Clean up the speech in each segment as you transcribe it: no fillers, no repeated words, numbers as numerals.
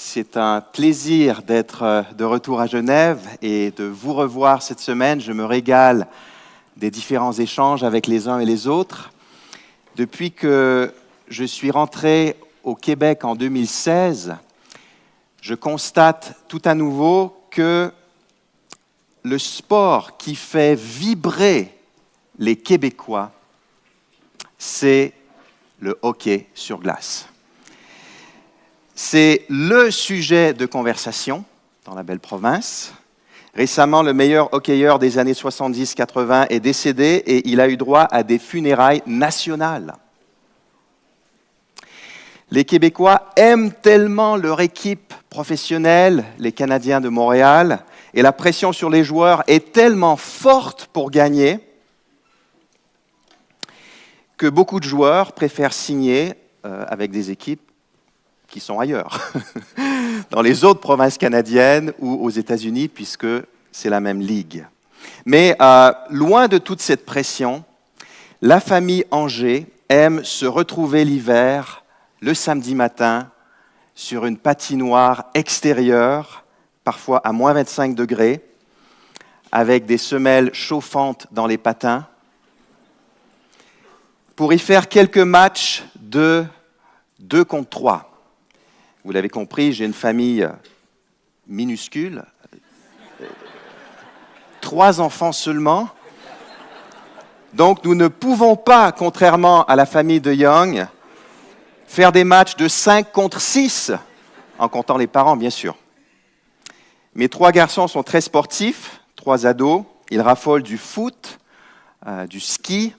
C'est un plaisir d'être de retour à Genève et de vous revoir cette semaine. Je me régale des différents échanges avec les uns et les autres. Depuis que je suis rentré au Québec en 2016, je constate tout à nouveau que le sport qui fait vibrer les Québécois, c'est le hockey sur glace. C'est le sujet de conversation dans la belle province. Récemment, le meilleur hockeyeur des années 70-80 est décédé et il a eu droit à des funérailles nationales. Les Québécois aiment tellement leur équipe professionnelle, les Canadiens de Montréal, et la pression sur les joueurs est tellement forte pour gagner que beaucoup de joueurs préfèrent signer avec des équipes qui sont ailleurs, dans les autres provinces canadiennes ou aux États-Unis, puisque c'est la même ligue. Mais loin de toute cette pression, la famille Angers aime se retrouver l'hiver, le samedi matin, sur une patinoire extérieure, parfois à moins 25 degrés, avec des semelles chauffantes dans les patins, pour y faire quelques matchs de 2 contre 3. Vous l'avez compris, j'ai une famille minuscule, 3 enfants seulement. Donc nous ne pouvons pas, contrairement à la famille de Young, faire des matchs de 5 contre 6, en comptant les parents, bien sûr. Mes 3 garçons sont très sportifs, 3 ados. Ils raffolent du foot, du ski.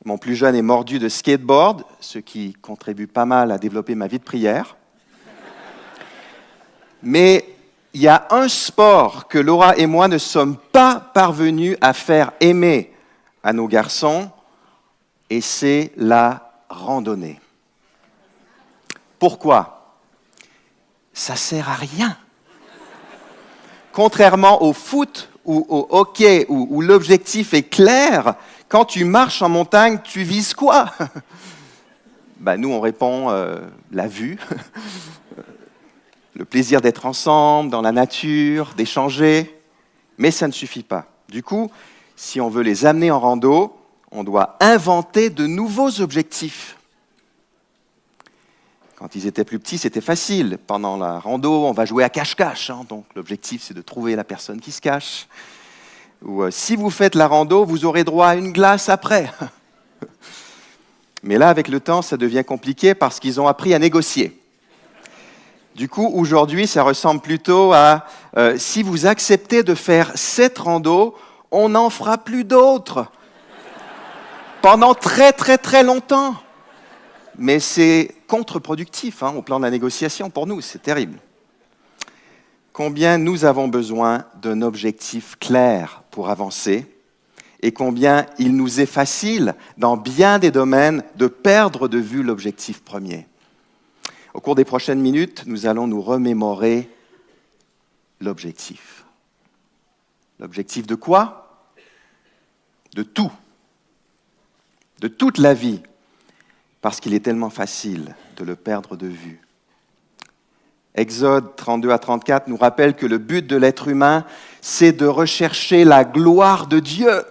Mon plus jeune est mordu de skateboard, ce qui contribue pas mal à développer ma vie de prière. Mais il y a un sport que Laura et moi ne sommes pas parvenus à faire aimer à nos garçons, et c'est la randonnée. Pourquoi ? Ça sert à rien. Contrairement au foot ou au hockey, où l'objectif est clair, quand tu marches en montagne, tu vises quoi ? Nous, on répond la vue, le plaisir d'être ensemble, dans la nature, d'échanger, mais ça ne suffit pas. Du coup, si on veut les amener en rando, on doit inventer de nouveaux objectifs. Quand ils étaient plus petits, c'était facile. Pendant la rando, on va jouer à cache-cache. Donc l'objectif, c'est de trouver la personne qui se cache. Ou si vous faites la rando, vous aurez droit à une glace après. Mais là, avec le temps, ça devient compliqué parce qu'ils ont appris à négocier. Du coup, aujourd'hui, ça ressemble plutôt à si vous acceptez de faire cette rando, on n'en fera plus d'autres pendant très très très longtemps. Mais c'est contre-productif au plan de la négociation pour nous, c'est terrible. Combien nous avons besoin d'un objectif clair pour avancer et combien il nous est facile, dans bien des domaines, de perdre de vue l'objectif premier. Au cours des prochaines minutes, nous allons nous remémorer l'objectif. L'objectif de quoi ? De tout. De toute la vie. Parce qu'il est tellement facile de le perdre de vue. Exode 32 à 34 nous rappelle que le but de l'être humain, c'est de rechercher la gloire de Dieu.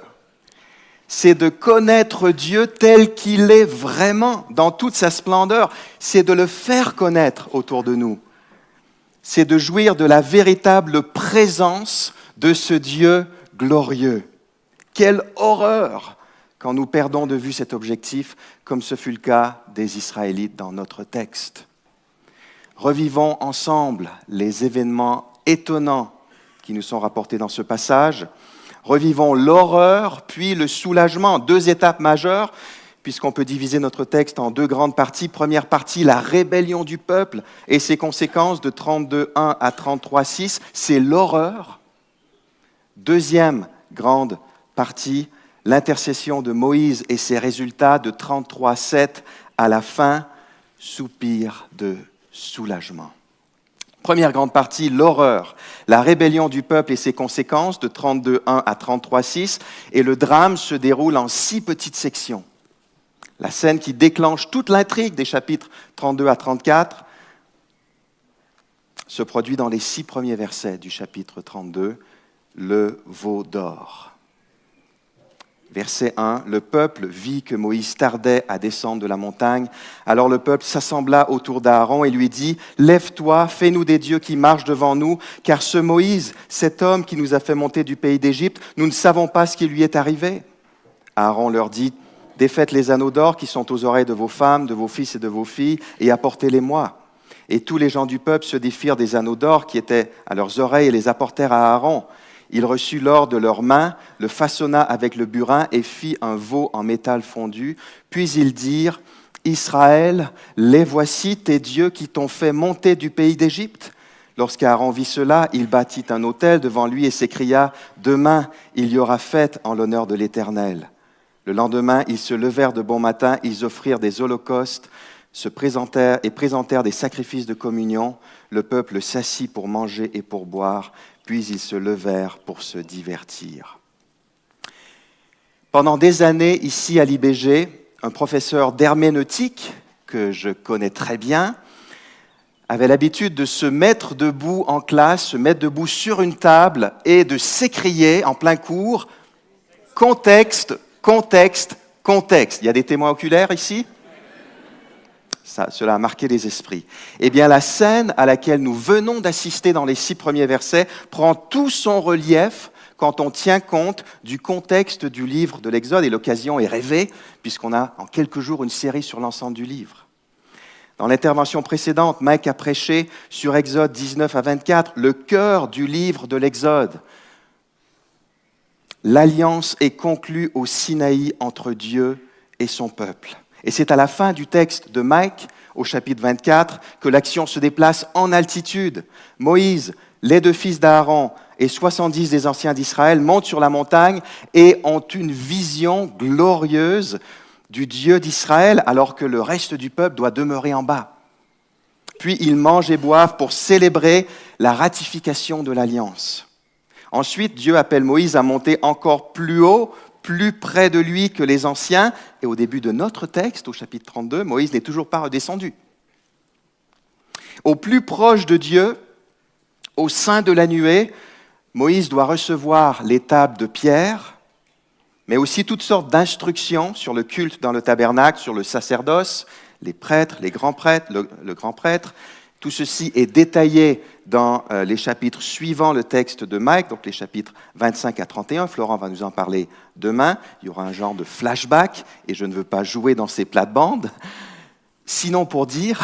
C'est de connaître Dieu tel qu'il est vraiment, dans toute sa splendeur. C'est de le faire connaître autour de nous. C'est de jouir de la véritable présence de ce Dieu glorieux. Quelle horreur quand nous perdons de vue cet objectif, comme ce fut le cas des Israélites dans notre texte. Revivons ensemble les événements étonnants qui nous sont rapportés dans ce passage. Revivons l'horreur, puis le soulagement, 2 étapes majeures, puisqu'on peut diviser notre texte en 2 grandes parties. Première partie, la rébellion du peuple et ses conséquences de 32:1 à 33:6, c'est l'horreur. Deuxième grande partie, l'intercession de Moïse et ses résultats de 33:7 à la fin, soupir de soulagement. Première grande partie, l'horreur, la rébellion du peuple et ses conséquences de 32:1 à 33:6, et le drame se déroule en 6 petites sections. La scène qui déclenche toute l'intrigue des chapitres 32 à 34 se produit dans les 6 premiers versets du chapitre 32, le veau d'or. Verset 1, le peuple vit que Moïse tardait à descendre de la montagne. Alors le peuple s'assembla autour d'Aaron et lui dit, « Lève-toi, fais-nous des dieux qui marchent devant nous, car ce Moïse, cet homme qui nous a fait monter du pays d'Égypte, nous ne savons pas ce qui lui est arrivé. » Aaron leur dit, « Défaites les anneaux d'or qui sont aux oreilles de vos femmes, de vos fils et de vos filles, et apportez-les-moi. » Et tous les gens du peuple se défirent des anneaux d'or qui étaient à leurs oreilles et les apportèrent à Aaron. Il reçut l'or de leurs mains, le façonna avec le burin et fit un veau en métal fondu. Puis ils dirent, « Israël, les voici tes dieux qui t'ont fait monter du pays d'Égypte. » Lorsqu'Aaron vit cela, il bâtit un autel devant lui et s'écria, « Demain, il y aura fête en l'honneur de l'Éternel. » Le lendemain, ils se levèrent de bon matin, ils offrirent des holocaustes, se présentèrent des sacrifices de communion. Le peuple s'assit pour manger et pour boire. Puis ils se levèrent pour se divertir. Pendant des années, ici à l'IBG, un professeur d'herméneutique, que je connais très bien, avait l'habitude de se mettre debout en classe, se mettre debout sur une table et de s'écrier en plein cours « Contexte, contexte, contexte ». Il y a des témoins oculaires ici ? Cela a marqué les esprits. Eh bien, la scène à laquelle nous venons d'assister dans les 6 premiers versets prend tout son relief quand on tient compte du contexte du livre de l'Exode. Et l'occasion est rêvée, puisqu'on a en quelques jours une série sur l'ensemble du livre. Dans l'intervention précédente, Mike a prêché sur Exode 19 à 24, le cœur du livre de l'Exode. L'alliance est conclue au Sinaï entre Dieu et son peuple. Et c'est à la fin du texte de Mike, au chapitre 24, que l'action se déplace en altitude. Moïse, les 2 fils d'Aaron et 70 des anciens d'Israël montent sur la montagne et ont une vision glorieuse du Dieu d'Israël, alors que le reste du peuple doit demeurer en bas. Puis ils mangent et boivent pour célébrer la ratification de l'alliance. Ensuite, Dieu appelle Moïse à monter encore plus haut, plus près de lui que les anciens. Et au début de notre texte, au chapitre 32, Moïse n'est toujours pas redescendu. Au plus proche de Dieu, au sein de la nuée, Moïse doit recevoir les tables de pierre, mais aussi toutes sortes d'instructions sur le culte dans le tabernacle, sur le sacerdoce, les prêtres, les grands prêtres, le grand prêtre. Tout ceci est détaillé dans les chapitres suivant le texte de Mike, donc les chapitres 25 à 31. Florent va nous en parler demain. Il y aura un genre de flashback, et je ne veux pas jouer dans ces plates-bandes. Sinon pour dire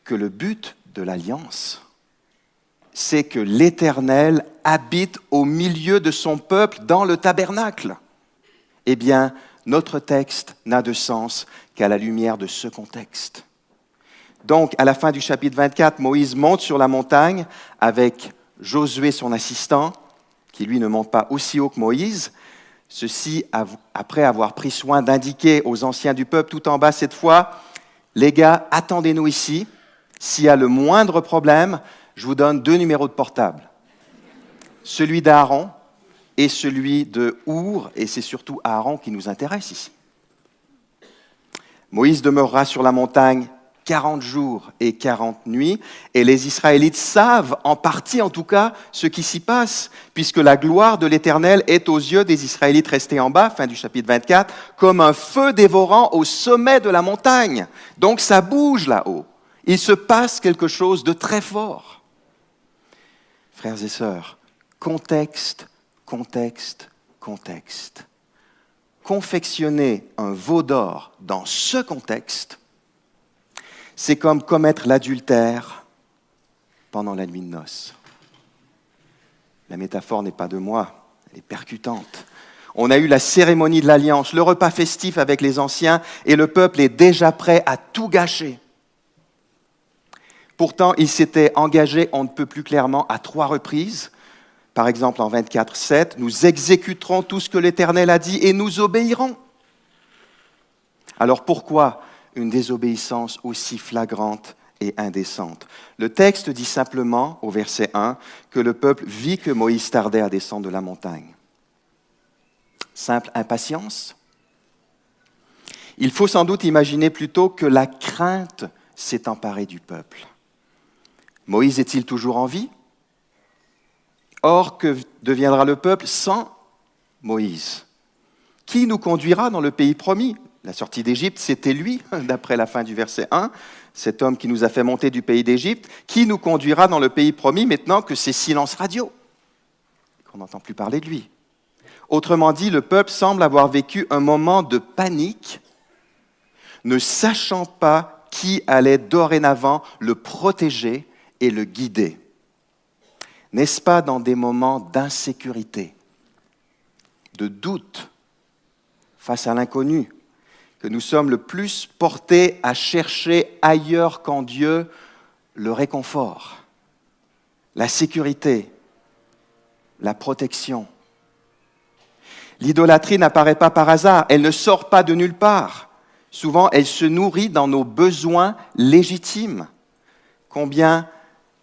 que le but de l'Alliance, c'est que l'Éternel habite au milieu de son peuple dans le tabernacle. Eh bien, notre texte n'a de sens qu'à la lumière de ce contexte. Donc, à la fin du chapitre 24, Moïse monte sur la montagne avec Josué, son assistant, qui lui ne monte pas aussi haut que Moïse. Ceci après avoir pris soin d'indiquer aux anciens du peuple tout en bas cette fois, « Les gars, attendez-nous ici. S'il y a le moindre problème, je vous donne 2 numéros de portable. Celui d'Aaron et celui de Our, et c'est surtout Aaron qui nous intéresse ici. » Moïse demeurera sur la montagne 40 jours et 40 nuits, et les Israélites savent, en partie en tout cas, ce qui s'y passe, puisque la gloire de l'Éternel est aux yeux des Israélites restés en bas, fin du chapitre 24, comme un feu dévorant au sommet de la montagne. Donc ça bouge là-haut. Il se passe quelque chose de très fort. Frères et sœurs, contexte, contexte, contexte. Confectionner un veau d'or dans ce contexte, c'est comme commettre l'adultère pendant la nuit de noces. La métaphore n'est pas de moi, elle est percutante. On a eu la cérémonie de l'Alliance, le repas festif avec les anciens, et le peuple est déjà prêt à tout gâcher. Pourtant, il s'était engagé, on ne peut plus clairement, à 3 reprises. Par exemple, en 24:7, nous exécuterons tout ce que l'Éternel a dit et nous obéirons. Alors pourquoi une désobéissance aussi flagrante et indécente? Le texte dit simplement, au verset 1, que le peuple vit que Moïse tardait à descendre de la montagne. Simple impatience? Il faut sans doute imaginer plutôt que la crainte s'est emparé du peuple. Moïse est-il toujours en vie? Or, que deviendra le peuple sans Moïse? Qui nous conduira dans le pays promis? La sortie d'Égypte, c'était lui, d'après la fin du verset 1, cet homme qui nous a fait monter du pays d'Égypte. Qui nous conduira dans le pays promis maintenant que c'est silence radio, qu'on n'entend plus parler de lui? Autrement dit, le peuple semble avoir vécu un moment de panique, ne sachant pas qui allait dorénavant le protéger et le guider. N'est-ce pas dans des moments d'insécurité, de doute face à l'inconnu, que nous sommes le plus portés à chercher ailleurs qu'en Dieu le réconfort, la sécurité, la protection? L'idolâtrie n'apparaît pas par hasard, elle ne sort pas de nulle part. Souvent, elle se nourrit dans nos besoins légitimes. Combien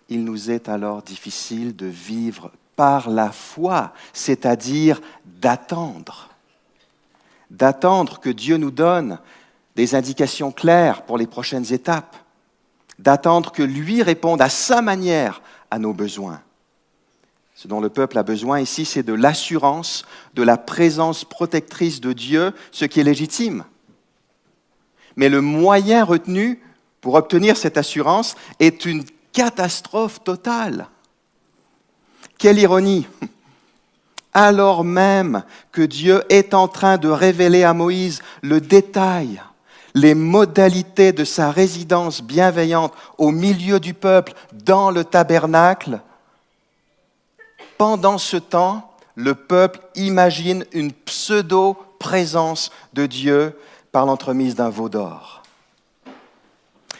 il nous est alors difficile de vivre par la foi, c'est-à-dire d'attendre que Dieu nous donne des indications claires pour les prochaines étapes, d'attendre que lui réponde à sa manière à nos besoins. Ce dont le peuple a besoin ici, c'est de l'assurance de la présence protectrice de Dieu, ce qui est légitime. Mais le moyen retenu pour obtenir cette assurance est une catastrophe totale. Quelle ironie! Alors même que Dieu est en train de révéler à Moïse le détail, les modalités de sa résidence bienveillante au milieu du peuple dans le tabernacle, pendant ce temps, le peuple imagine une pseudo-présence de Dieu par l'entremise d'un veau d'or.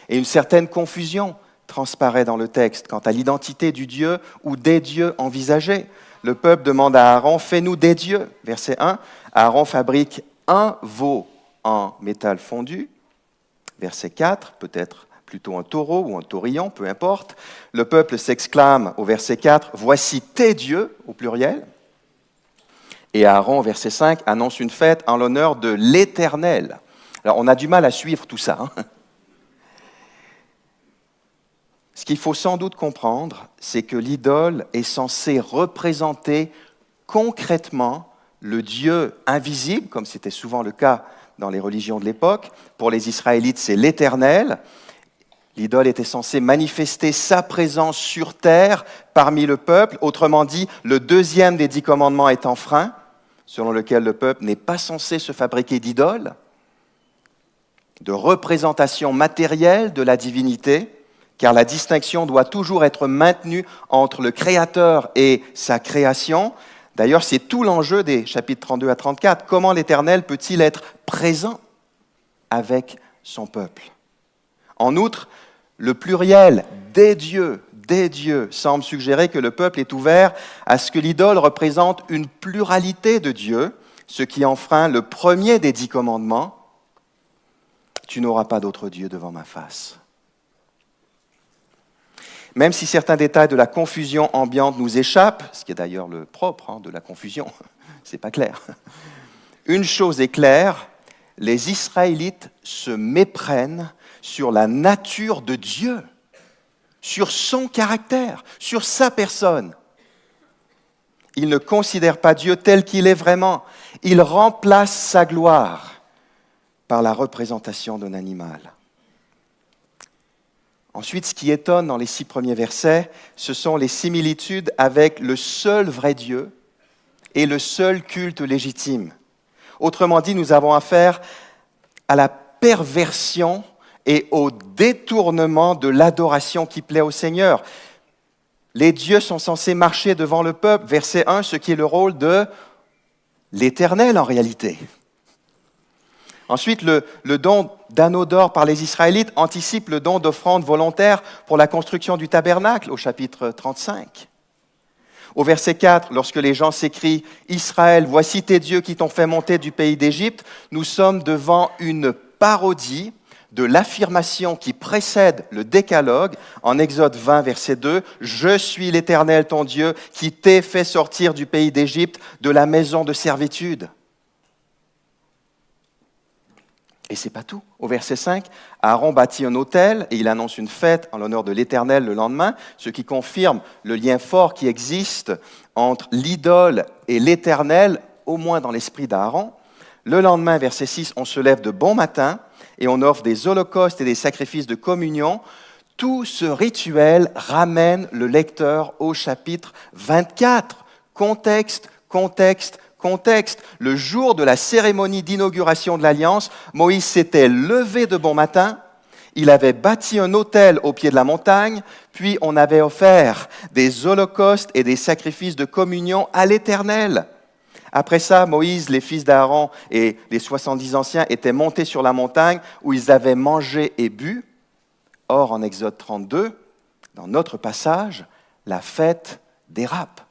Et une certaine confusion transparaît dans le texte quant à l'identité du Dieu ou des dieux envisagés. Le peuple demande à Aaron, « Fais-nous des dieux ». Verset 1, Aaron fabrique un veau en métal fondu. Verset 4, peut-être plutôt un taureau ou un taurillon, peu importe. Le peuple s'exclame au verset 4, « Voici tes dieux », au pluriel. Et Aaron, verset 5, annonce une fête en l'honneur de l'Éternel. Alors, on a du mal à suivre tout ça. Ce qu'il faut sans doute comprendre, c'est que l'idole est censée représenter concrètement le Dieu invisible, comme c'était souvent le cas dans les religions de l'époque. Pour les Israélites, c'est l'Éternel. L'idole était censée manifester sa présence sur terre parmi le peuple. Autrement dit, le deuxième des 10 commandements est enfreint, selon lequel le peuple n'est pas censé se fabriquer d'idole, de représentation matérielle de la divinité, car la distinction doit toujours être maintenue entre le Créateur et sa création. D'ailleurs, c'est tout l'enjeu des chapitres 32 à 34. Comment l'Éternel peut-il être présent avec son peuple? En outre, le pluriel des dieux, semble suggérer que le peuple est ouvert à ce que l'idole représente une pluralité de dieux, ce qui enfreint le premier des 10 commandements. Tu n'auras pas d'autre Dieu devant ma face. Même si certains détails de la confusion ambiante nous échappent, ce qui est d'ailleurs le propre de la confusion, c'est pas clair. Une chose est claire, les Israélites se méprennent sur la nature de Dieu, sur son caractère, sur sa personne. Ils ne considèrent pas Dieu tel qu'il est vraiment. Ils remplacent sa gloire par la représentation d'un animal. Ensuite, ce qui étonne dans les 6 premiers versets, ce sont les similitudes avec le seul vrai Dieu et le seul culte légitime. Autrement dit, nous avons affaire à la perversion et au détournement de l'adoration qui plaît au Seigneur. Les dieux sont censés marcher devant le peuple, verset 1, ce qui est le rôle de l'Éternel en réalité. Ensuite, le don d'anneaux d'or par les Israélites anticipe le don d'offrandes volontaires pour la construction du tabernacle au chapitre 35. Au verset 4, lorsque les gens s'écrient « Israël, voici tes dieux qui t'ont fait monter du pays d'Égypte », nous sommes devant une parodie de l'affirmation qui précède le décalogue en Exode 20, verset 2, « Je suis l'Éternel ton Dieu qui t'ai fait sortir du pays d'Égypte, de la maison de servitude ». Et c'est pas tout. Au verset 5, Aaron bâtit un autel et il annonce une fête en l'honneur de l'Éternel le lendemain, ce qui confirme le lien fort qui existe entre l'idole et l'Éternel, au moins dans l'esprit d'Aaron. Le lendemain, verset 6, on se lève de bon matin et on offre des holocaustes et des sacrifices de communion. Tout ce rituel ramène le lecteur au chapitre 24. Contexte, contexte, contexte. Le jour de la cérémonie d'inauguration de l'Alliance, Moïse s'était levé de bon matin, il avait bâti un autel au pied de la montagne, puis on avait offert des holocaustes et des sacrifices de communion à l'Éternel. Après ça, Moïse, les fils d'Aaron et les 70 anciens étaient montés sur la montagne où ils avaient mangé et bu. Or, en Exode 32, dans notre passage, la fête dérape.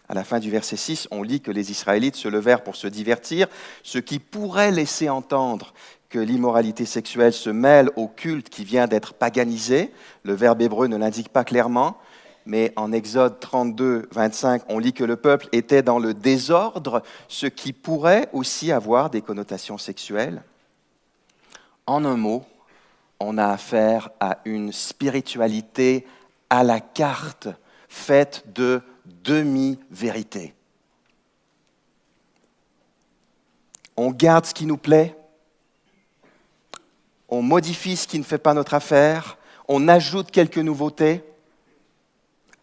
À la fin du verset 6, on lit que les Israélites se levèrent pour se divertir, ce qui pourrait laisser entendre que l'immoralité sexuelle se mêle au culte qui vient d'être paganisé. Le verbe hébreu ne l'indique pas clairement, mais en Exode 32, 25, on lit que le peuple était dans le désordre, ce qui pourrait aussi avoir des connotations sexuelles. En un mot, on a affaire à une spiritualité à la carte, faite de demi-vérité. On garde ce qui nous plaît, on modifie ce qui ne fait pas notre affaire, on ajoute quelques nouveautés.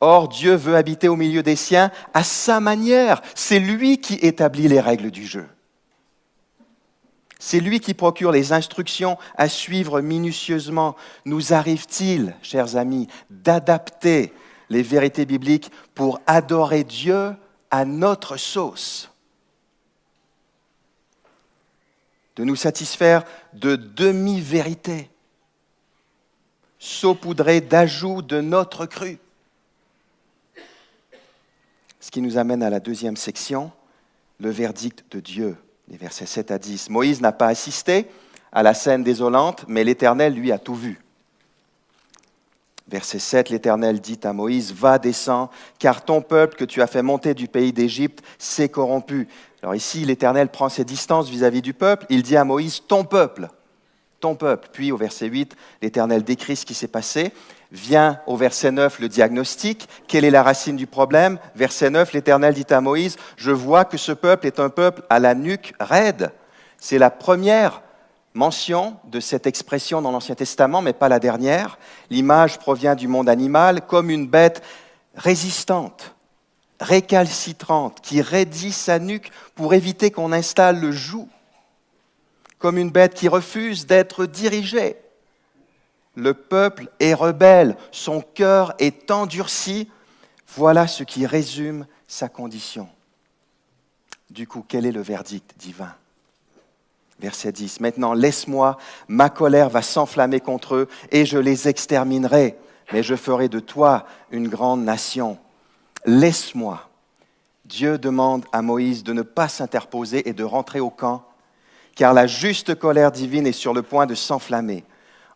Or, Dieu veut habiter au milieu des siens à sa manière. C'est lui qui établit les règles du jeu. C'est lui qui procure les instructions à suivre minutieusement. Nous arrive-t-il, chers amis, d'adapter les vérités bibliques pour adorer Dieu à notre sauce? De nous satisfaire de demi-vérités, saupoudrées d'ajouts de notre cru. Ce qui nous amène à la deuxième section, le verdict de Dieu. Les versets 7 à 10. Moïse n'a pas assisté à la scène désolante, mais l'Éternel, lui, a tout vu. Verset 7, l'Éternel dit à Moïse, « Va, descends, car ton peuple que tu as fait monter du pays d'Égypte s'est corrompu. » Alors ici, l'Éternel prend ses distances vis-à-vis du peuple. Il dit à Moïse, « Ton peuple. » Ton peuple. Puis au verset 8, l'Éternel décrit ce qui s'est passé. Vient au verset 9 le diagnostic. Quelle est la racine du problème? Verset 9, l'Éternel dit à Moïse, « Je vois que ce peuple est un peuple à la nuque raide. » C'est la première mention de cette expression dans l'Ancien Testament, mais pas la dernière. L'image provient du monde animal, comme une bête résistante, récalcitrante, qui raidit sa nuque pour éviter qu'on installe le joug. Comme une bête qui refuse d'être dirigée. Le peuple est rebelle, son cœur est endurci. Voilà ce qui résume sa condition. Du coup, quel est le verdict divin? Verset 10. Maintenant, laisse-moi, ma colère va s'enflammer contre eux et je les exterminerai, mais je ferai de toi une grande nation. Laisse-moi. Dieu demande à Moïse de ne pas s'interposer et de rentrer au camp, car la juste colère divine est sur le point de s'enflammer.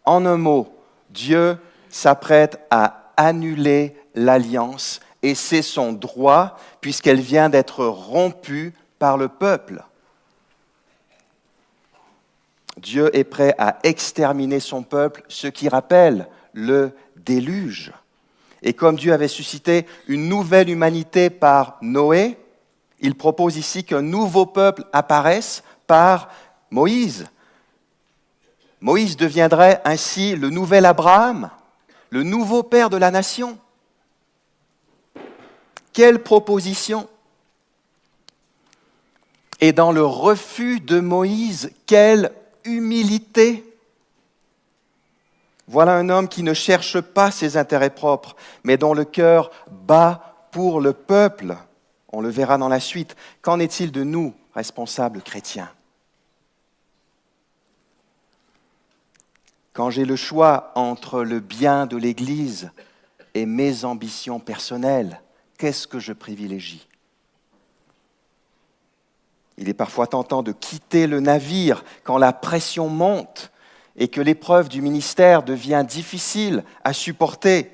En un mot, Dieu s'apprête à annuler l'alliance et c'est son droit puisqu'elle vient d'être rompue par le peuple. Dieu est prêt à exterminer son peuple, ce qui rappelle le déluge. Et comme Dieu avait suscité une nouvelle humanité par Noé, il propose ici qu'un nouveau peuple apparaisse par Moïse. Moïse deviendrait ainsi le nouvel Abraham, le nouveau père de la nation. Quelle proposition! Et dans le refus de Moïse, quelle humilité! Voilà un homme qui ne cherche pas ses intérêts propres, mais dont le cœur bat pour le peuple. On le verra dans la suite. Qu'en est-il de nous, responsables chrétiens? Quand j'ai le choix entre le bien de l'Église et mes ambitions personnelles, qu'est-ce que je privilégie? Il est parfois tentant de quitter le navire quand la pression monte et que l'épreuve du ministère devient difficile à supporter.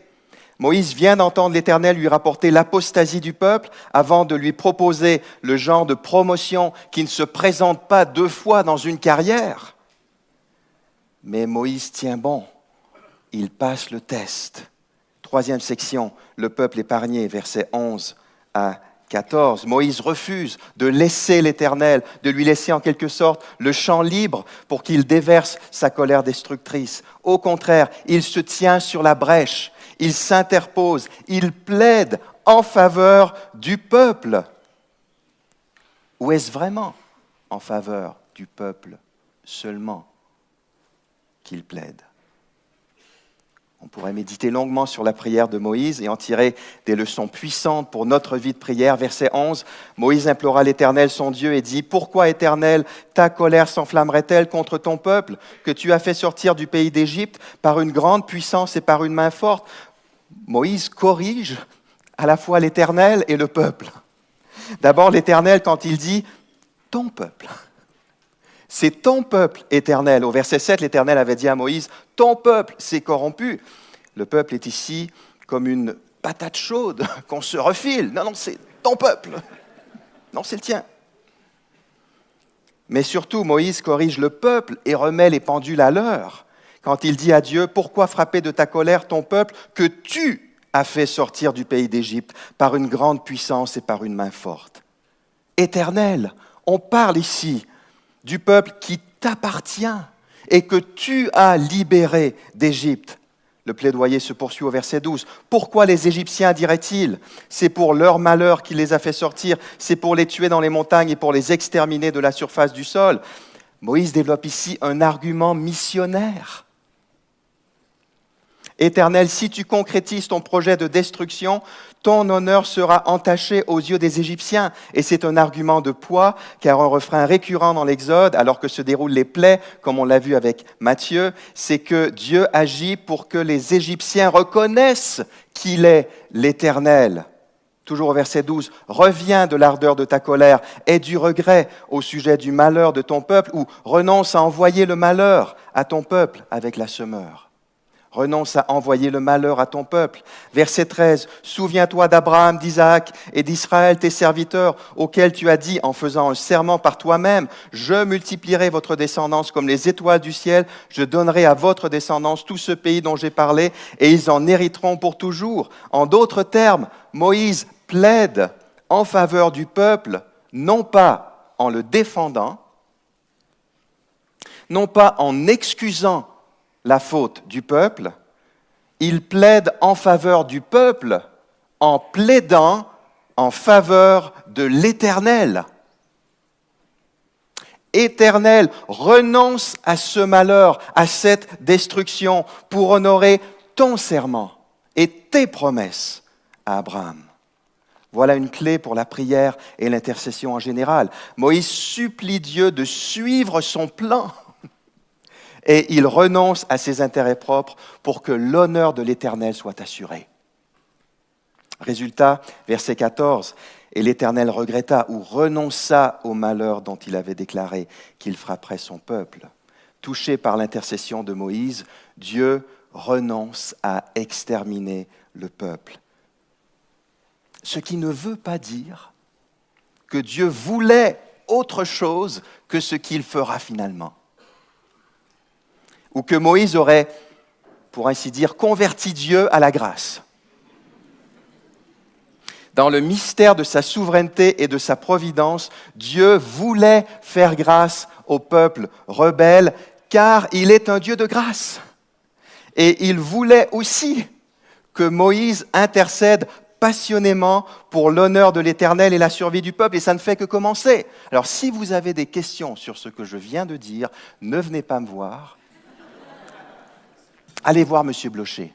Moïse vient d'entendre l'Éternel lui rapporter l'apostasie du peuple avant de lui proposer le genre de promotion qui ne se présente pas 2 fois dans une carrière. Mais Moïse tient bon, il passe le test. 3e section, le peuple épargné, versets 11 à 14. Moïse refuse de laisser l'Éternel, de lui laisser en quelque sorte le champ libre pour qu'il déverse sa colère destructrice. Au contraire, il se tient sur la brèche, il s'interpose, il plaide en faveur du peuple. Ou est-ce vraiment en faveur du peuple seulement qu'il plaide? On pourrait méditer longuement sur la prière de Moïse et en tirer des leçons puissantes pour notre vie de prière. Verset 11, Moïse implora l'Éternel son Dieu et dit « Pourquoi, Éternel, ta colère s'enflammerait-elle contre ton peuple que tu as fait sortir du pays d'Égypte par une grande puissance et par une main forte ?» Moïse corrige à la fois l'Éternel et le peuple. D'abord l'Éternel quand il dit « ton peuple ». C'est ton peuple, Éternel. Au verset 7, l'Éternel avait dit à Moïse, « Ton peuple s'est corrompu. » Le peuple est ici comme une patate chaude qu'on se refile. Non, c'est ton peuple. Non, c'est le tien. Mais surtout, Moïse corrige le peuple et remet les pendules à l'heure. Quand il dit à Dieu, « Pourquoi frapper de ta colère ton peuple que tu as fait sortir du pays d'Égypte par une grande puissance et par une main forte ?» Éternel, on parle ici du peuple qui t'appartient et que tu as libéré d'Égypte. Le plaidoyer se poursuit au verset 12. Pourquoi les Égyptiens, dirait-il ? C'est pour leur malheur qu'il les a fait sortir, c'est pour les tuer dans les montagnes et pour les exterminer de la surface du sol. Moïse développe ici un argument missionnaire. Éternel, si tu concrétises ton projet de destruction, ton honneur sera entaché aux yeux des Égyptiens. Et c'est un argument de poids, car un refrain récurrent dans l'Exode, alors que se déroulent les plaies, comme on l'a vu avec Matthieu, c'est que Dieu agit pour que les Égyptiens reconnaissent qu'il est l'Éternel. Toujours au verset 12, « Reviens de l'ardeur de ta colère, aie du regret au sujet du malheur de ton peuple, ou renonce à envoyer le malheur à ton peuple avec la semeur. » Renonce à envoyer le malheur à ton peuple. Verset 13, « Souviens-toi d'Abraham, d'Isaac et d'Israël, tes serviteurs, auxquels tu as dit en faisant un serment par toi-même, « Je multiplierai votre descendance comme les étoiles du ciel, je donnerai à votre descendance tout ce pays dont j'ai parlé, et ils en hériteront pour toujours. » En d'autres termes, Moïse plaide en faveur du peuple, non pas en le défendant, non pas en excusant la faute du peuple, il plaide en faveur du peuple en plaidant en faveur de l'Éternel. Éternel, renonce à ce malheur, à cette destruction pour honorer ton serment et tes promesses à Abraham. Voilà une clé pour la prière et l'intercession en général. Moïse supplie Dieu de suivre son plan. Et il renonce à ses intérêts propres pour que l'honneur de l'Éternel soit assuré. Résultat, verset 14, « Et l'Éternel regretta ou renonça au malheur dont il avait déclaré qu'il frapperait son peuple. » Touché par l'intercession de Moïse, Dieu renonce à exterminer le peuple. Ce qui ne veut pas dire que Dieu voulait autre chose que ce qu'il fera finalement. Ou que Moïse aurait, pour ainsi dire, converti Dieu à la grâce. Dans le mystère de sa souveraineté et de sa providence, Dieu voulait faire grâce au peuple rebelle, car il est un Dieu de grâce. Et il voulait aussi que Moïse intercède passionnément pour l'honneur de l'Éternel et la survie du peuple, et ça ne fait que commencer. Alors si vous avez des questions sur ce que je viens de dire, ne venez pas me voir. Allez voir M. Blocher.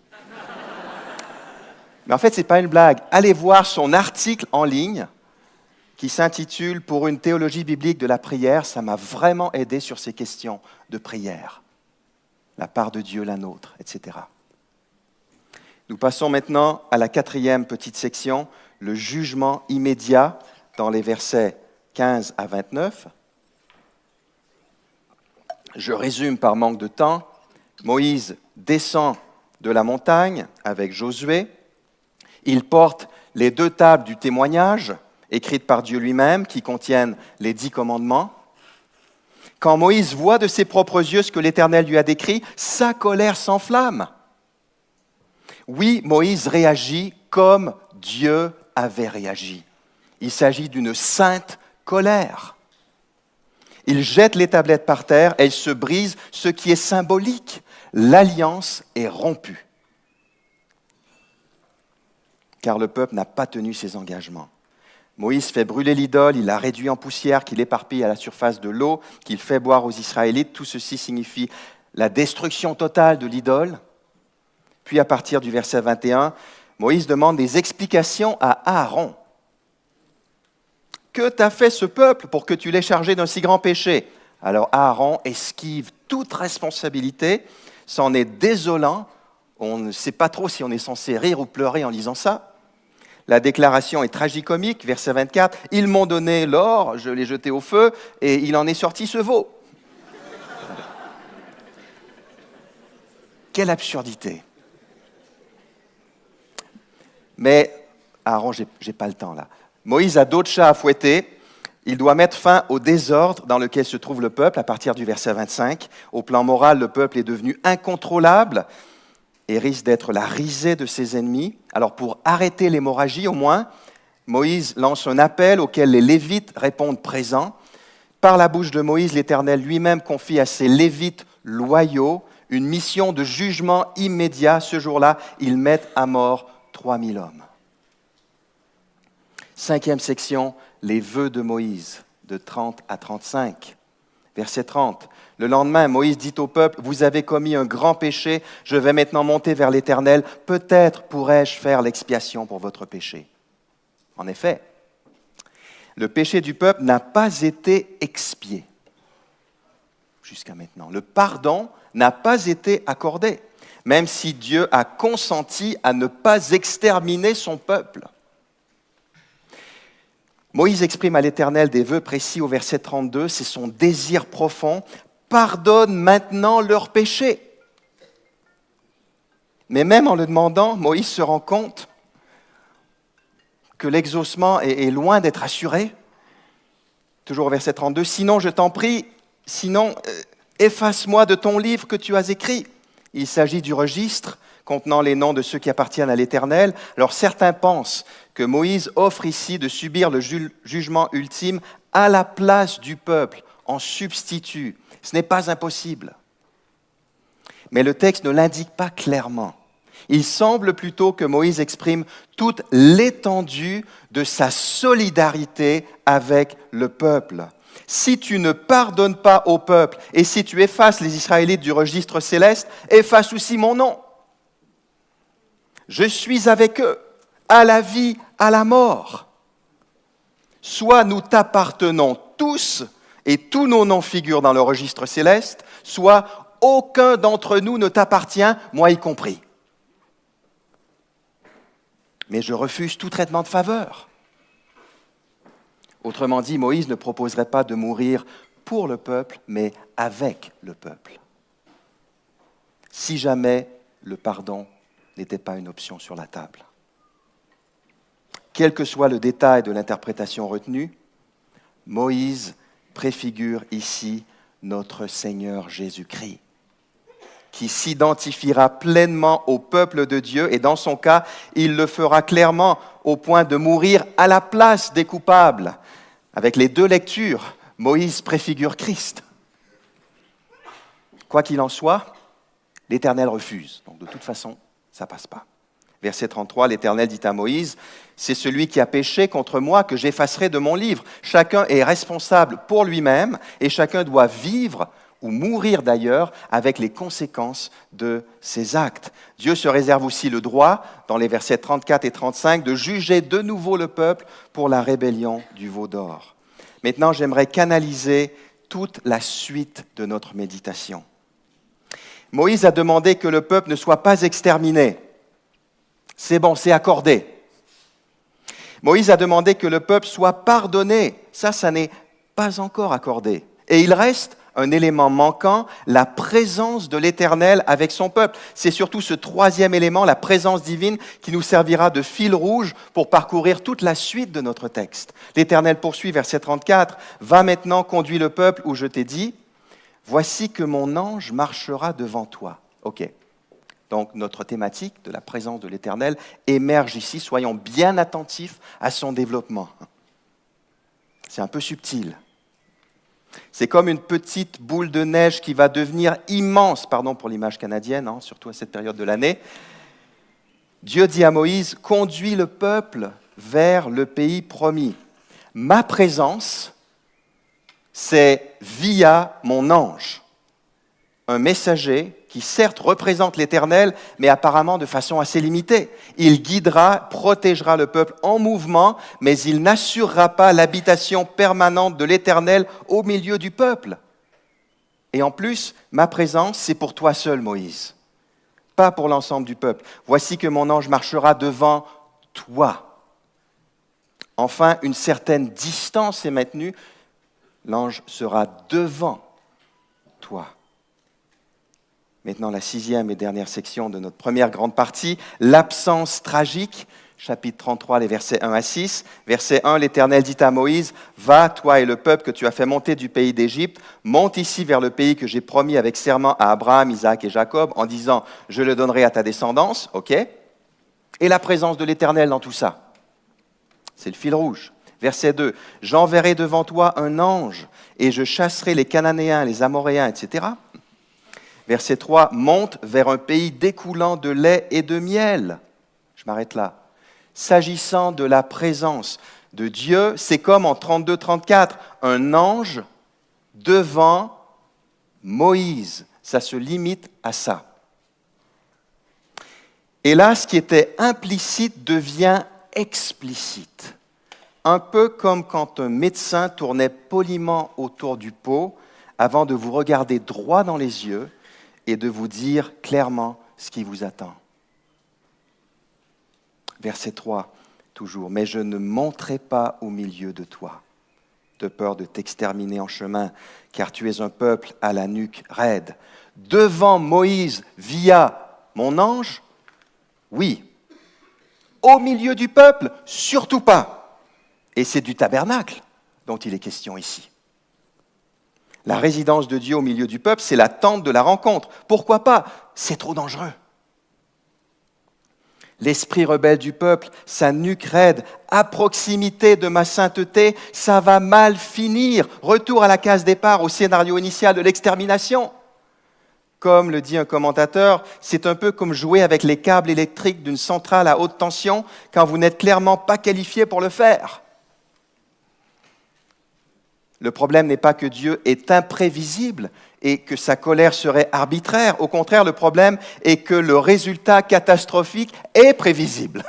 Mais en fait, ce n'est pas une blague. Allez voir son article en ligne qui s'intitule « Pour une théologie biblique de la prière ». Ça m'a vraiment aidé sur ces questions de prière. La part de Dieu, la nôtre, etc. Nous passons maintenant à la 4e petite section, le jugement immédiat dans les versets 15 à 29. Je résume par manque de temps. Moïse descend de la montagne avec Josué. Il porte les 2 tables du témoignage, écrites par Dieu lui-même, qui contiennent les 10 commandements. Quand Moïse voit de ses propres yeux ce que l'Éternel lui a décrit, sa colère s'enflamme. Oui, Moïse réagit comme Dieu avait réagi. Il s'agit d'une sainte colère. Il jette les tablettes par terre, elles se brisent, ce qui est symbolique. L'alliance est rompue. Car le peuple n'a pas tenu ses engagements. Moïse fait brûler l'idole, il la réduit en poussière, qu'il éparpille à la surface de l'eau, qu'il fait boire aux Israélites. Tout ceci signifie la destruction totale de l'idole. Puis à partir du verset 21, Moïse demande des explications à Aaron. Que t'a fait ce peuple pour que tu l'aies chargé d'un si grand péché? Alors Aaron esquive toute responsabilité, c'en est désolant, on ne sait pas trop si on est censé rire ou pleurer en lisant ça. La déclaration est tragicomique, verset 24, « Ils m'ont donné l'or, je l'ai jeté au feu, et il en est sorti ce veau. » Quelle absurdité! Mais, Aaron, j'ai pas le temps là. Moïse a d'autres chats à fouetter. Il doit mettre fin au désordre dans lequel se trouve le peuple à partir du verset 25. Au plan moral, le peuple est devenu incontrôlable et risque d'être la risée de ses ennemis. Alors pour arrêter l'hémorragie au moins, Moïse lance un appel auquel les Lévites répondent présents. Par la bouche de Moïse, l'Éternel lui-même confie à ses Lévites loyaux une mission de jugement immédiat. Ce jour-là, ils mettent à mort 3000 hommes. 5e section, les vœux de Moïse, de 30 à 35. Verset 30. Le lendemain, Moïse dit au peuple, « Vous avez commis un grand péché, je vais maintenant monter vers l'Éternel. Peut-être pourrais-je faire l'expiation pour votre péché. » En effet, le péché du peuple n'a pas été expié jusqu'à maintenant. Le pardon n'a pas été accordé, même si Dieu a consenti à ne pas exterminer son peuple. Moïse exprime à l'Éternel des vœux précis au verset 32, c'est son désir profond. Pardonne maintenant leurs péchés. Mais même en le demandant, Moïse se rend compte que l'exaucement est loin d'être assuré. Toujours au verset 32, sinon je t'en prie, efface-moi de ton livre que tu as écrit. Il s'agit du registre contenant les noms de ceux qui appartiennent à l'Éternel. Alors certains pensent que Moïse offre ici de subir le jugement ultime à la place du peuple, en substitut. Ce n'est pas impossible. Mais le texte ne l'indique pas clairement. Il semble plutôt que Moïse exprime toute l'étendue de sa solidarité avec le peuple. Si tu ne pardonnes pas au peuple et si tu effaces les Israélites du registre céleste, efface aussi mon nom. Je suis avec eux, à la vie, à la mort. Soit nous t'appartenons tous, et tous nos noms figurent dans le registre céleste, soit aucun d'entre nous ne t'appartient, moi y compris. Mais je refuse tout traitement de faveur. Autrement dit, Moïse ne proposerait pas de mourir pour le peuple, mais avec le peuple. Si jamais le pardon n'était pas une option sur la table. Quel que soit le détail de l'interprétation retenue, Moïse préfigure ici notre Seigneur Jésus-Christ, qui s'identifiera pleinement au peuple de Dieu, et dans son cas, il le fera clairement au point de mourir à la place des coupables. Avec les 2 lectures, Moïse préfigure Christ. Quoi qu'il en soit, l'Éternel refuse. Donc de toute façon, ça ne passe pas. Verset 33, l'Éternel dit à Moïse, « C'est celui qui a péché contre moi que j'effacerai de mon livre. Chacun est responsable pour lui-même et chacun doit vivre ou mourir d'ailleurs avec les conséquences de ses actes. » Dieu se réserve aussi le droit, dans les versets 34 et 35, de juger de nouveau le peuple pour la rébellion du veau d'or. Maintenant, j'aimerais canaliser toute la suite de notre méditation. Moïse a demandé que le peuple ne soit pas exterminé. C'est bon, c'est accordé. Moïse a demandé que le peuple soit pardonné. Ça n'est pas encore accordé. Et il reste un élément manquant, la présence de l'Éternel avec son peuple. C'est surtout ce troisième élément, la présence divine, qui nous servira de fil rouge pour parcourir toute la suite de notre texte. L'Éternel poursuit, verset 34, « Va maintenant, conduis le peuple où je t'ai dit, voici que mon ange marchera devant toi. » OK. Donc, notre thématique de la présence de l'Éternel émerge ici. Soyons bien attentifs à son développement. C'est un peu subtil. C'est comme une petite boule de neige qui va devenir immense, pardon pour l'image canadienne, surtout à cette période de l'année. Dieu dit à Moïse, « Conduis le peuple vers le pays promis. » Ma présence, c'est via mon ange, un messager qui certes représente l'Éternel, mais apparemment de façon assez limitée. Il guidera, protégera le peuple en mouvement, mais il n'assurera pas l'habitation permanente de l'Éternel au milieu du peuple. Et en plus, ma présence, c'est pour toi seul, Moïse, pas pour l'ensemble du peuple. Voici que mon ange marchera devant toi. Enfin, une certaine distance est maintenue. L'ange sera devant toi. Maintenant, la sixième et dernière section de notre première grande partie, l'absence tragique, chapitre 33, les versets 1 à 6. Verset 1, l'Éternel dit à Moïse, « Va, toi et le peuple que tu as fait monter du pays d'Égypte, monte ici vers le pays que j'ai promis avec serment à Abraham, Isaac et Jacob, en disant, je le donnerai à ta descendance. » OK. Et la présence de l'Éternel dans tout ça. C'est le fil rouge. Verset 2, « J'enverrai devant toi un ange, et je chasserai les Cananéens, les Amoréens, etc. » Verset 3, « Monte vers un pays découlant de lait et de miel. » Je m'arrête là. S'agissant de la présence de Dieu, c'est comme en 32-34, un ange devant Moïse. Ça se limite à ça. Et là, ce qui était implicite devient explicite. Un peu comme quand un médecin tournait poliment autour du pot avant de vous regarder droit dans les yeux et de vous dire clairement ce qui vous attend. Verset 3, toujours. « Mais je ne monterai pas au milieu de toi, de peur de t'exterminer en chemin, car tu es un peuple à la nuque raide. Devant Moïse, via mon ange, oui. Au milieu du peuple, surtout pas. » Et c'est du tabernacle dont il est question ici. La résidence de Dieu au milieu du peuple, c'est la tente de la rencontre. Pourquoi pas? C'est trop dangereux. L'esprit rebelle du peuple, sa nuque raide, à proximité de ma sainteté, ça va mal finir. Retour à la case départ, au scénario initial de l'extermination. Comme le dit un commentateur, c'est un peu comme jouer avec les câbles électriques d'une centrale à haute tension quand vous n'êtes clairement pas qualifié pour le faire. Le problème n'est pas que Dieu est imprévisible et que sa colère serait arbitraire. Au contraire, le problème est que le résultat catastrophique est prévisible.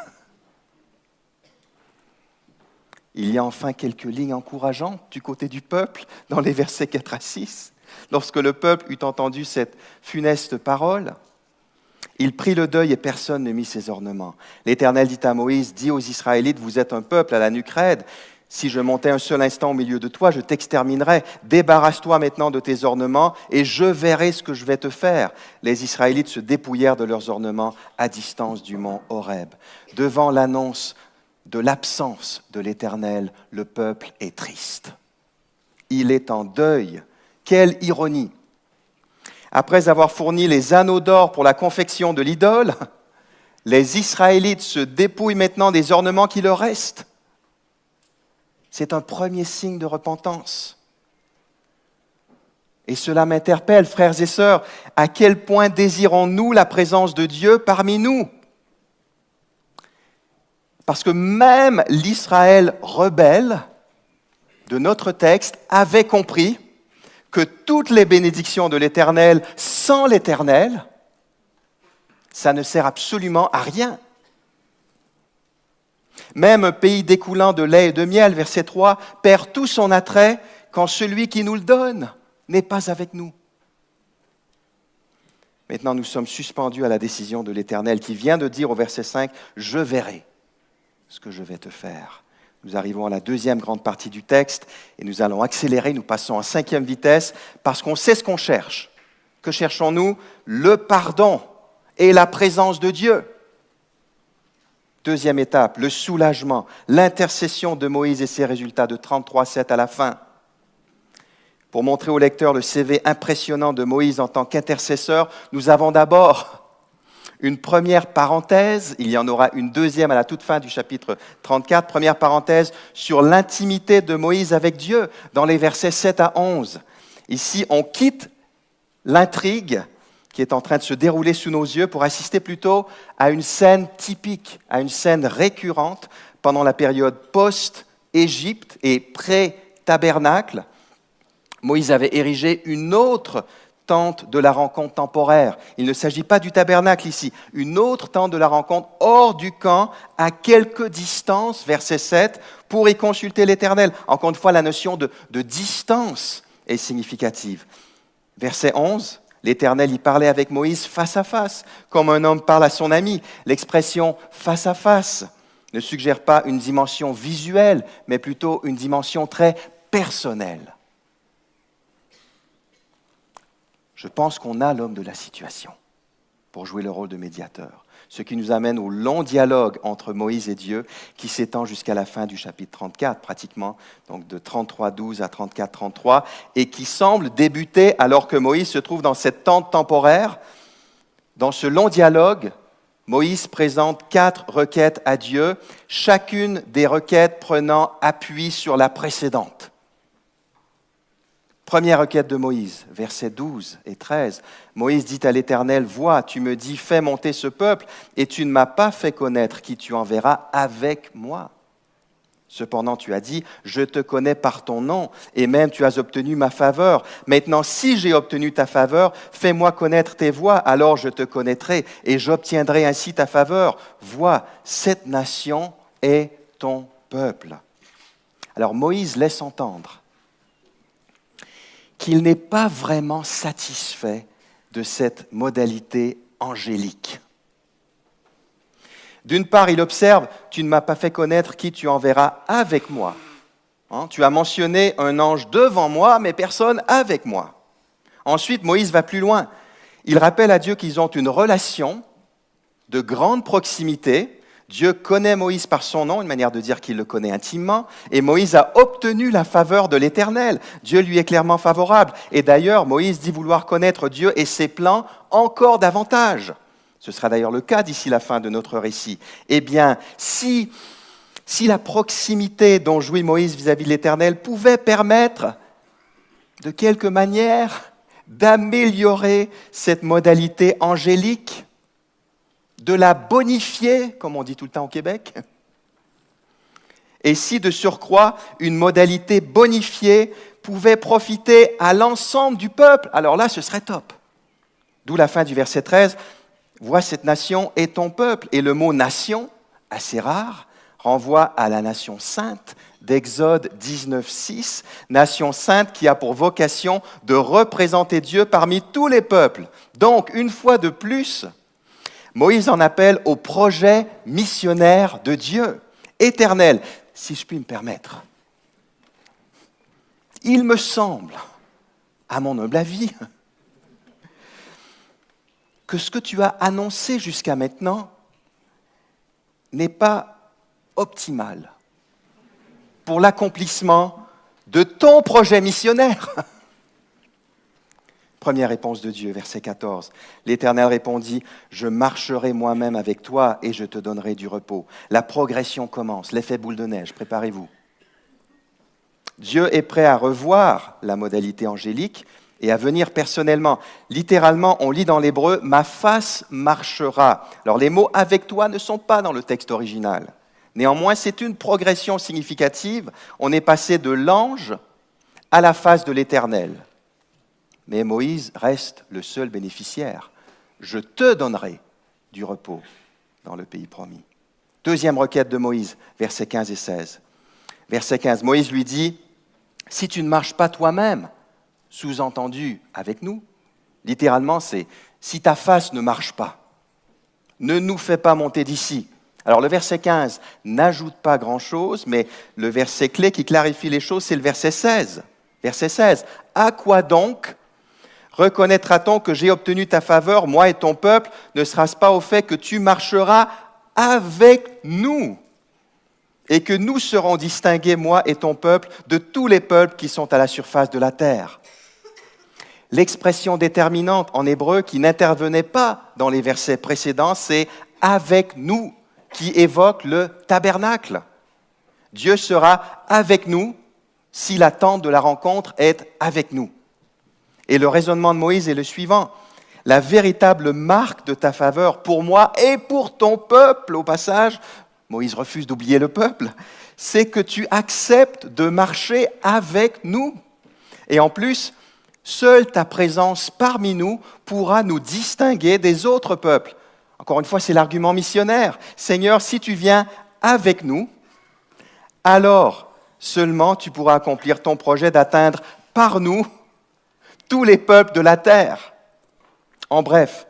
Il y a enfin quelques lignes encourageantes du côté du peuple dans les versets 4 à 6. Lorsque le peuple eut entendu cette funeste parole, il prit le deuil et personne ne mit ses ornements. L'Éternel dit à Moïse, « Dis aux Israélites, vous êtes un peuple à la nuque raide. Si je montais un seul instant au milieu de toi, je t'exterminerais. Débarrasse-toi maintenant de tes ornements et je verrai ce que je vais te faire. » Les Israélites se dépouillèrent de leurs ornements à distance du mont Horeb. Devant l'annonce de l'absence de l'Éternel, le peuple est triste. Il est en deuil. Quelle ironie! Après avoir fourni les anneaux d'or pour la confection de l'idole, les Israélites se dépouillent maintenant des ornements qui leur restent. C'est un premier signe de repentance. Et cela m'interpelle, frères et sœurs, à quel point désirons-nous la présence de Dieu parmi nous? Parce que même l'Israël rebelle de notre texte avait compris que toutes les bénédictions de l'Éternel, sans l'Éternel, ça ne sert absolument à rien. Même un pays découlant de lait et de miel, verset 3, perd tout son attrait quand celui qui nous le donne n'est pas avec nous. Maintenant, nous sommes suspendus à la décision de l'Éternel qui vient de dire au verset 5, « Je verrai ce que je vais te faire. » Nous arrivons à la deuxième grande partie du texte et nous allons accélérer, nous passons en 5e vitesse parce qu'on sait ce qu'on cherche. Que cherchons-nous? Le pardon et la présence de Dieu. Deuxième étape, le soulagement, l'intercession de Moïse et ses résultats de 33,7 à la fin. Pour montrer au lecteur le CV impressionnant de Moïse en tant qu'intercesseur, nous avons d'abord une première parenthèse, il y en aura une deuxième à la toute fin du chapitre 34, première parenthèse sur l'intimité de Moïse avec Dieu, dans les versets 7 à 11. Ici, on quitte l'intrigue qui est en train de se dérouler sous nos yeux pour assister plutôt à une scène typique, à une scène récurrente pendant la période post-Égypte et pré-tabernacle. Moïse avait érigé une autre tente de la rencontre temporaire. Il ne s'agit pas du tabernacle ici, une autre tente de la rencontre hors du camp, à quelque distance, verset 7, pour y consulter l'Éternel. Encore une fois, la notion de distance est significative. Verset 11, l'Éternel y parlait avec Moïse face à face, comme un homme parle à son ami. L'expression « face à face » ne suggère pas une dimension visuelle, mais plutôt une dimension très personnelle. Je pense qu'on a l'homme de la situation pour jouer le rôle de médiateur. Ce qui nous amène au long dialogue entre Moïse et Dieu qui s'étend jusqu'à la fin du chapitre 34, pratiquement, donc de 33,12 à 34,33, et qui semble débuter alors que Moïse se trouve dans cette tente temporaire. Dans ce long dialogue, Moïse présente 4 requêtes à Dieu, chacune des requêtes prenant appui sur la précédente. Première requête de Moïse, versets 12 et 13. Moïse dit à l'Éternel, « Vois, tu me dis, fais monter ce peuple, et tu ne m'as pas fait connaître qui tu enverras avec moi. Cependant, tu as dit, je te connais par ton nom, et même tu as obtenu ma faveur. Maintenant, si j'ai obtenu ta faveur, fais-moi connaître tes voies, alors je te connaîtrai, et j'obtiendrai ainsi ta faveur. Vois, cette nation est ton peuple. » Alors Moïse laisse entendre qu'il n'est pas vraiment satisfait de cette modalité angélique. D'une part, il observe, tu ne m'as pas fait connaître qui tu enverras avec moi. Tu as mentionné un ange devant moi, mais personne avec moi. Ensuite, Moïse va plus loin. Il rappelle à Dieu qu'ils ont une relation de grande proximité. Dieu connaît Moïse par son nom, une manière de dire qu'il le connaît intimement, et Moïse a obtenu la faveur de l'Éternel. Dieu lui est clairement favorable. Et d'ailleurs, Moïse dit vouloir connaître Dieu et ses plans encore davantage. Ce sera d'ailleurs le cas d'ici la fin de notre récit. Eh bien, si la proximité dont jouit Moïse vis-à-vis de l'Éternel pouvait permettre, de quelque manière, d'améliorer cette modalité angélique, de la bonifier, comme on dit tout le temps au Québec, et si de surcroît, une modalité bonifiée pouvait profiter à l'ensemble du peuple, alors là, ce serait top. D'où la fin du verset 13, « Vois, cette nation est ton peuple ». Et le mot « nation », assez rare, renvoie à la nation sainte d'Exode 19,6, nation sainte qui a pour vocation de représenter Dieu parmi tous les peuples. Donc, une fois de plus, Moïse en appelle au projet missionnaire de Dieu, éternel, si je puis me permettre. Il me semble, à mon humble avis, que ce que tu as annoncé jusqu'à maintenant n'est pas optimal pour l'accomplissement de ton projet missionnaire. Première réponse de Dieu, verset 14. L'Éternel répondit, « Je marcherai moi-même avec toi et je te donnerai du repos. » La progression commence, l'effet boule de neige, préparez-vous. Dieu est prêt à revoir la modalité angélique et à venir personnellement. Littéralement, on lit dans l'hébreu « ma face marchera ». Alors les mots « avec toi » ne sont pas dans le texte original. Néanmoins, c'est une progression significative. On est passé de l'ange à la face de l'Éternel. Mais Moïse reste le seul bénéficiaire. Je te donnerai du repos dans le pays promis. Deuxième requête de Moïse, versets 15 et 16. Verset 15, Moïse lui dit, « Si tu ne marches pas toi-même, sous-entendu avec nous, littéralement c'est « si ta face ne marche pas, ne nous fais pas monter d'ici, Alors le verset 15 n'ajoute pas grand-chose, mais le verset clé qui clarifie les choses, c'est le verset 16. Verset 16. « À quoi donc reconnaîtra-t-on que j'ai obtenu ta faveur, moi et ton peuple? Ne sera-ce pas au fait que tu marcheras avec nous et que nous serons distingués, moi et ton peuple, de tous les peuples qui sont à la surface de la terre ?» L'expression déterminante en hébreu qui n'intervenait pas dans les versets précédents, c'est « avec nous » qui évoque le tabernacle. Dieu sera avec nous si la tente de la rencontre est avec nous. Et le raisonnement de Moïse est le suivant. La véritable marque de ta faveur pour moi et pour ton peuple, au passage, Moïse refuse d'oublier le peuple, c'est que tu acceptes de marcher avec nous. Et en plus, seule ta présence parmi nous pourra nous distinguer des autres peuples. Encore une fois, c'est l'argument missionnaire. Seigneur, si tu viens avec nous, alors seulement tu pourras accomplir ton projet d'atteindre par nous tous les peuples de la terre. En bref,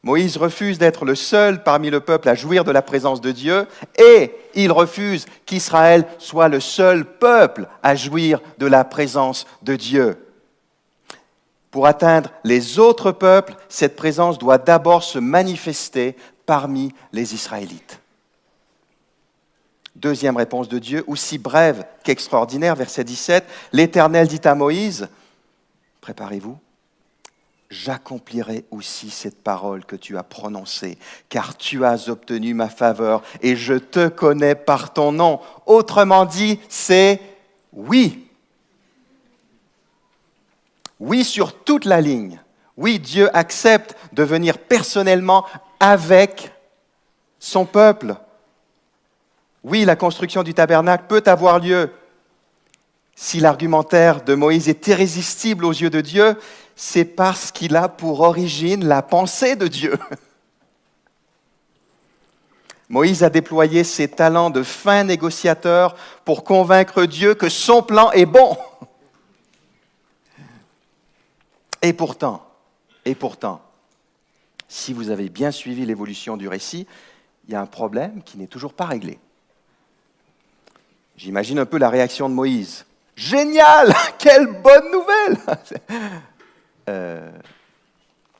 Moïse refuse d'être le seul parmi le peuple à jouir de la présence de Dieu et il refuse qu'Israël soit le seul peuple à jouir de la présence de Dieu. Pour atteindre les autres peuples, cette présence doit d'abord se manifester parmi les Israélites. Deuxième réponse de Dieu, aussi brève qu'extraordinaire, verset 17, l'Éternel dit à Moïse, préparez-vous, j'accomplirai aussi cette parole que tu as prononcée, car tu as obtenu ma faveur et je te connais par ton nom. Autrement dit, c'est oui. Oui sur toute la ligne. Oui, Dieu accepte de venir personnellement avec son peuple. Oui, la construction du tabernacle peut avoir lieu. Si l'argumentaire de Moïse est irrésistible aux yeux de Dieu, c'est parce qu'il a pour origine la pensée de Dieu. Moïse a déployé ses talents de fin négociateur pour convaincre Dieu que son plan est bon. Et pourtant, si vous avez bien suivi l'évolution du récit, il y a un problème qui n'est toujours pas réglé. J'imagine un peu la réaction de Moïse. « Génial! Quelle bonne nouvelle !»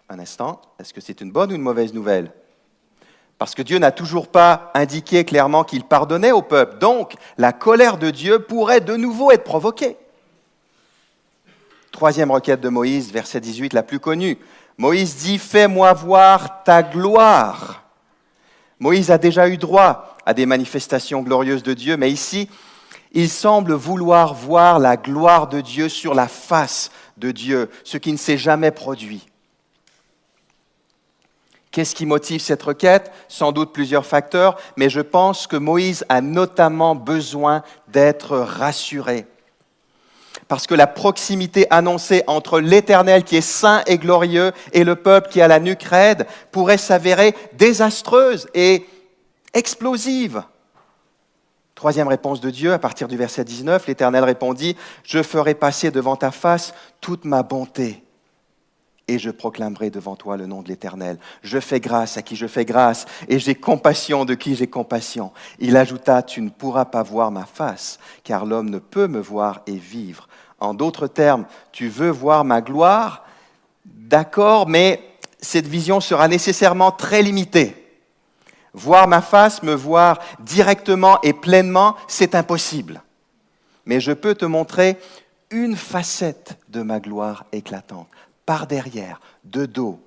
Un instant, est-ce que c'est une bonne ou une mauvaise nouvelle? Parce que Dieu n'a toujours pas indiqué clairement qu'il pardonnait au peuple. Donc, la colère de Dieu pourrait de nouveau être provoquée. Troisième requête de Moïse, verset 18, la plus connue. Moïse dit « Fais-moi voir ta gloire ». Moïse a déjà eu droit à des manifestations glorieuses de Dieu, mais ici, il semble vouloir voir la gloire de Dieu sur la face de Dieu, ce qui ne s'est jamais produit. Qu'est-ce qui motive cette requête? Sans doute plusieurs facteurs, mais je pense que Moïse a notamment besoin d'être rassuré. Parce que la proximité annoncée entre l'Éternel qui est saint et glorieux et le peuple qui a la nuque raide pourrait s'avérer désastreuse et explosive. Troisième réponse de Dieu, à partir du verset 19, l'Éternel répondit « Je ferai passer devant ta face toute ma bonté et je proclamerai devant toi le nom de l'Éternel. Je fais grâce à qui je fais grâce et j'ai compassion de qui j'ai compassion. » Il ajouta « Tu ne pourras pas voir ma face, car l'homme ne peut me voir et vivre. » En d'autres termes, tu veux voir ma gloire? D'accord, mais cette vision sera nécessairement très limitée. Voir ma face, me voir directement et pleinement, c'est impossible. Mais je peux te montrer une facette de ma gloire éclatante, par derrière, de dos.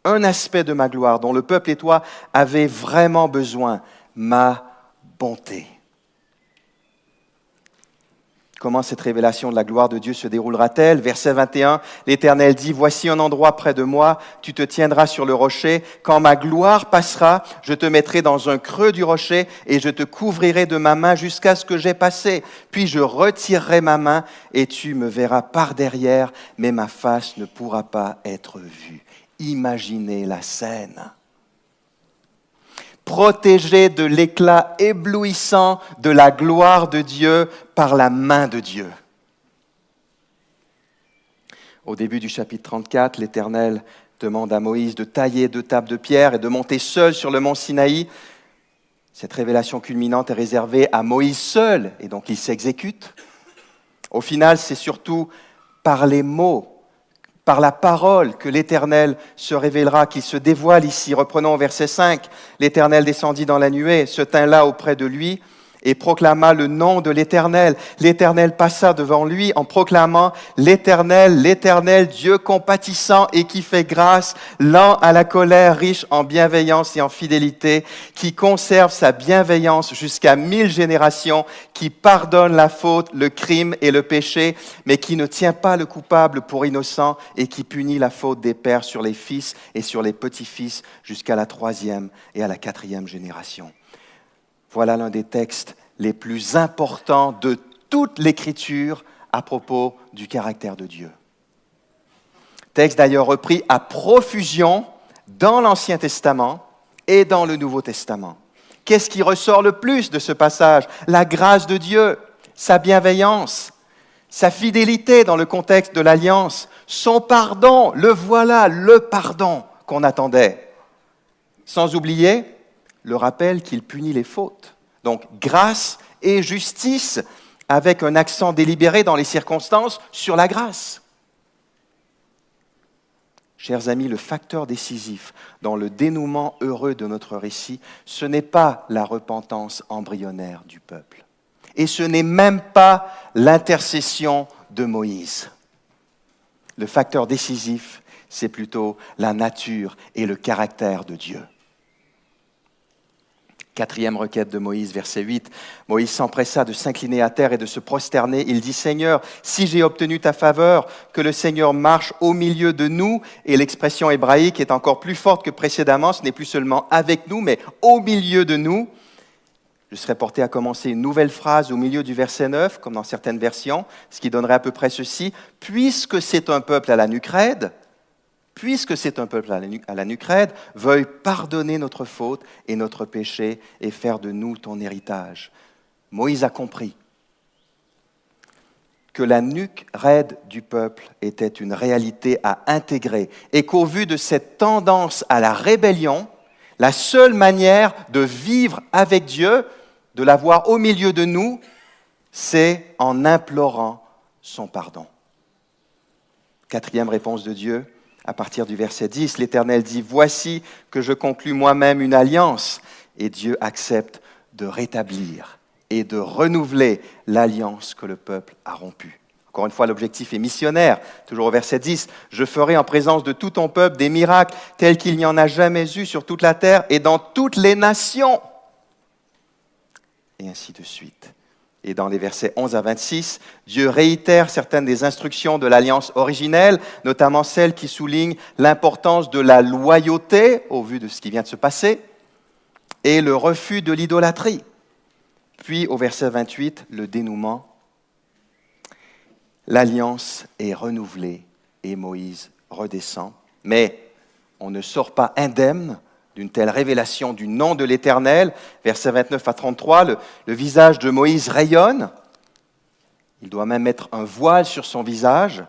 Un aspect de ma gloire dont le peuple et toi avaient vraiment besoin, ma bonté. Comment cette révélation de la gloire de Dieu se déroulera-t-elle? Verset 21, l'Éternel dit, « Voici un endroit près de moi, tu te tiendras sur le rocher. Quand ma gloire passera, je te mettrai dans un creux du rocher et je te couvrirai de ma main jusqu'à ce que j'aie passé. Puis je retirerai ma main et tu me verras par derrière, mais ma face ne pourra pas être vue. » Imaginez la scène. Protégé de l'éclat éblouissant de la gloire de Dieu par la main de Dieu. Au début du chapitre 34, l'Éternel demande à Moïse de tailler 2 tables de pierre et de monter seul sur le mont Sinaï. Cette révélation culminante est réservée à Moïse seul, et donc il s'exécute. Au final, c'est surtout par les mots, par la parole que l'Éternel se révélera, qu'il se dévoile ici. Reprenons au verset 5. L'Éternel descendit dans la nuée, se tint là auprès de lui et proclama le nom de l'Éternel. L'Éternel passa devant lui en proclamant « L'Éternel, l'Éternel, Dieu compatissant et qui fait grâce, lent à la colère, riche en bienveillance et en fidélité, qui conserve sa bienveillance jusqu'à 1000 générations, qui pardonne la faute, le crime et le péché, mais qui ne tient pas le coupable pour innocent et qui punit la faute des pères sur les fils et sur les petits-fils jusqu'à la 3e et à la 4e génération. » Voilà l'un des textes les plus importants de toute l'Écriture à propos du caractère de Dieu. Texte d'ailleurs repris à profusion dans l'Ancien Testament et dans le Nouveau Testament. Qu'est-ce qui ressort le plus de ce passage? La grâce de Dieu, sa bienveillance, sa fidélité dans le contexte de l'Alliance, son pardon, le voilà, le pardon qu'on attendait. Sans oublier le rappel qu'il punit les fautes. Donc, grâce et justice, avec un accent délibéré dans les circonstances sur la grâce. Chers amis, le facteur décisif dans le dénouement heureux de notre récit, ce n'est pas la repentance embryonnaire du peuple. Et ce n'est même pas l'intercession de Moïse. Le facteur décisif, c'est plutôt la nature et le caractère de Dieu. 4e requête de Moïse, verset 8. Moïse s'empressa de s'incliner à terre et de se prosterner. Il dit, « Seigneur, si j'ai obtenu ta faveur, que le Seigneur marche au milieu de nous. » Et l'expression hébraïque est encore plus forte que précédemment. Ce n'est plus seulement avec nous, mais au milieu de nous. Je serais porté à commencer une nouvelle phrase au milieu du verset 9, comme dans certaines versions, ce qui donnerait à peu près ceci. « Puisque c'est un peuple à la nuque raide, veuille pardonner notre faute et notre péché et faire de nous ton héritage. » Moïse a compris que la nuque raide du peuple était une réalité à intégrer et qu'au vu de cette tendance à la rébellion, la seule manière de vivre avec Dieu, de l'avoir au milieu de nous, c'est en implorant son pardon. 4e réponse de Dieu. À partir du verset 10, l'Éternel dit « Voici que je conclus moi-même une alliance. » Et Dieu accepte de rétablir et de renouveler l'alliance que le peuple a rompue. Encore une fois, l'objectif est missionnaire. Toujours au verset 10, « Je ferai en présence de tout ton peuple des miracles tels qu'il n'y en a jamais eu sur toute la terre et dans toutes les nations. » Et ainsi de suite. Et dans les versets 11 à 26, Dieu réitère certaines des instructions de l'alliance originelle, notamment celles qui soulignent l'importance de la loyauté, au vu de ce qui vient de se passer, et le refus de l'idolâtrie. Puis, au verset 28, le dénouement. L'alliance est renouvelée et Moïse redescend. Mais on ne sort pas indemne d'une telle révélation du nom de l'Éternel. Versets 29 à 33, le visage de Moïse rayonne. Il doit même mettre un voile sur son visage.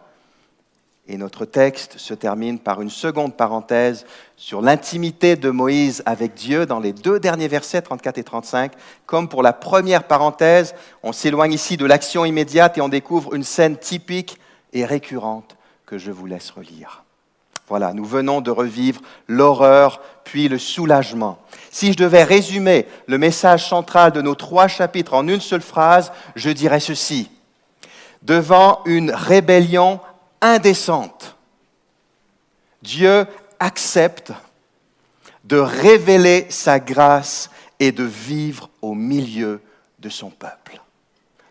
Et notre texte se termine par une seconde parenthèse sur l'intimité de Moïse avec Dieu dans les 2 derniers versets, 34 et 35. Comme pour la première parenthèse, on s'éloigne ici de l'action immédiate et on découvre une scène typique et récurrente que je vous laisse relire. Voilà, nous venons de revivre l'horreur puis le soulagement. Si je devais résumer le message central de nos 3 chapitres en une seule phrase, je dirais ceci. Devant une rébellion indécente, Dieu accepte de révéler sa grâce et de vivre au milieu de son peuple.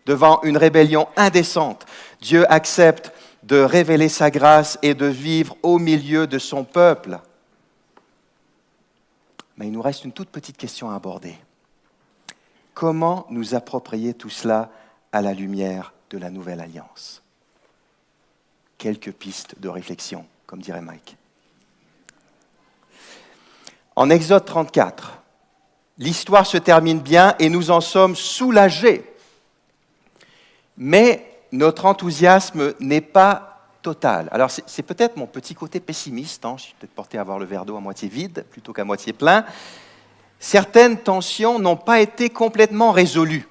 Devant une rébellion indécente, Dieu accepte de révéler sa grâce et de vivre au milieu de son peuple. Mais il nous reste une toute petite question à aborder. Comment nous approprier tout cela à la lumière de la nouvelle alliance? Quelques pistes de réflexion, comme dirait Mike. En Exode 34, l'histoire se termine bien et nous en sommes soulagés. Mais notre enthousiasme n'est pas total. Alors c'est peut-être mon petit côté pessimiste, je suis peut-être porté à voir le verre d'eau à moitié vide plutôt qu'à moitié plein, certaines tensions n'ont pas été complètement résolues.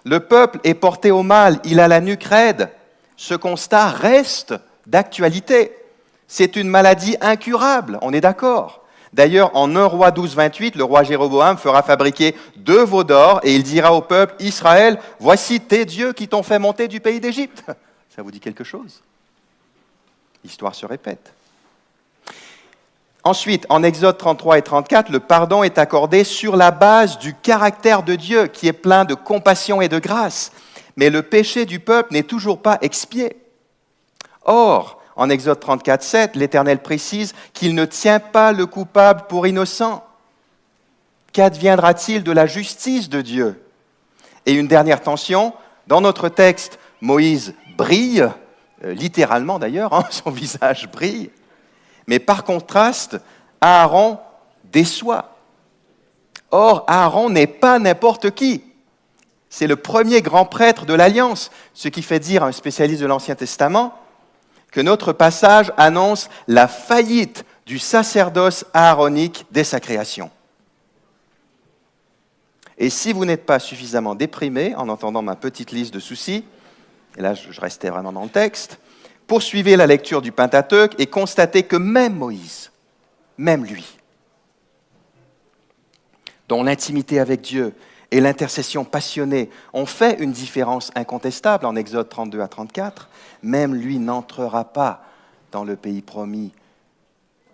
Le peuple est porté au mal, il a la nuque raide. Ce constat reste d'actualité. C'est une maladie incurable, on est d'accord. D'ailleurs, en 1 Roi 12, 28, le roi Jéroboam fera fabriquer 2 veaux d'or et il dira au peuple, Israël, voici tes dieux qui t'ont fait monter du pays d'Égypte. Ça vous dit quelque chose? L'histoire se répète. Ensuite, en Exode 33 et 34, le pardon est accordé sur la base du caractère de Dieu qui est plein de compassion et de grâce. Mais le péché du peuple n'est toujours pas expié. Or, en Exode 34, 7, l'Éternel précise qu'il ne tient pas le coupable pour innocent. Qu'adviendra-t-il de la justice de Dieu? Et une dernière tension, dans notre texte, Moïse brille, littéralement d'ailleurs, son visage brille, mais par contraste, Aaron déçoit. Or, Aaron n'est pas n'importe qui. C'est le premier grand prêtre de l'Alliance, ce qui fait dire à un spécialiste de l'Ancien Testament que notre passage annonce la faillite du sacerdoce aaronique dès sa création. Et si vous n'êtes pas suffisamment déprimé en entendant ma petite liste de soucis, et là je restais vraiment dans le texte, poursuivez la lecture du Pentateuque et constatez que même Moïse, même lui, dont l'intimité avec Dieu et l'intercession passionnée ont fait une différence incontestable en Exode 32 à 34, même lui n'entrera pas dans le pays promis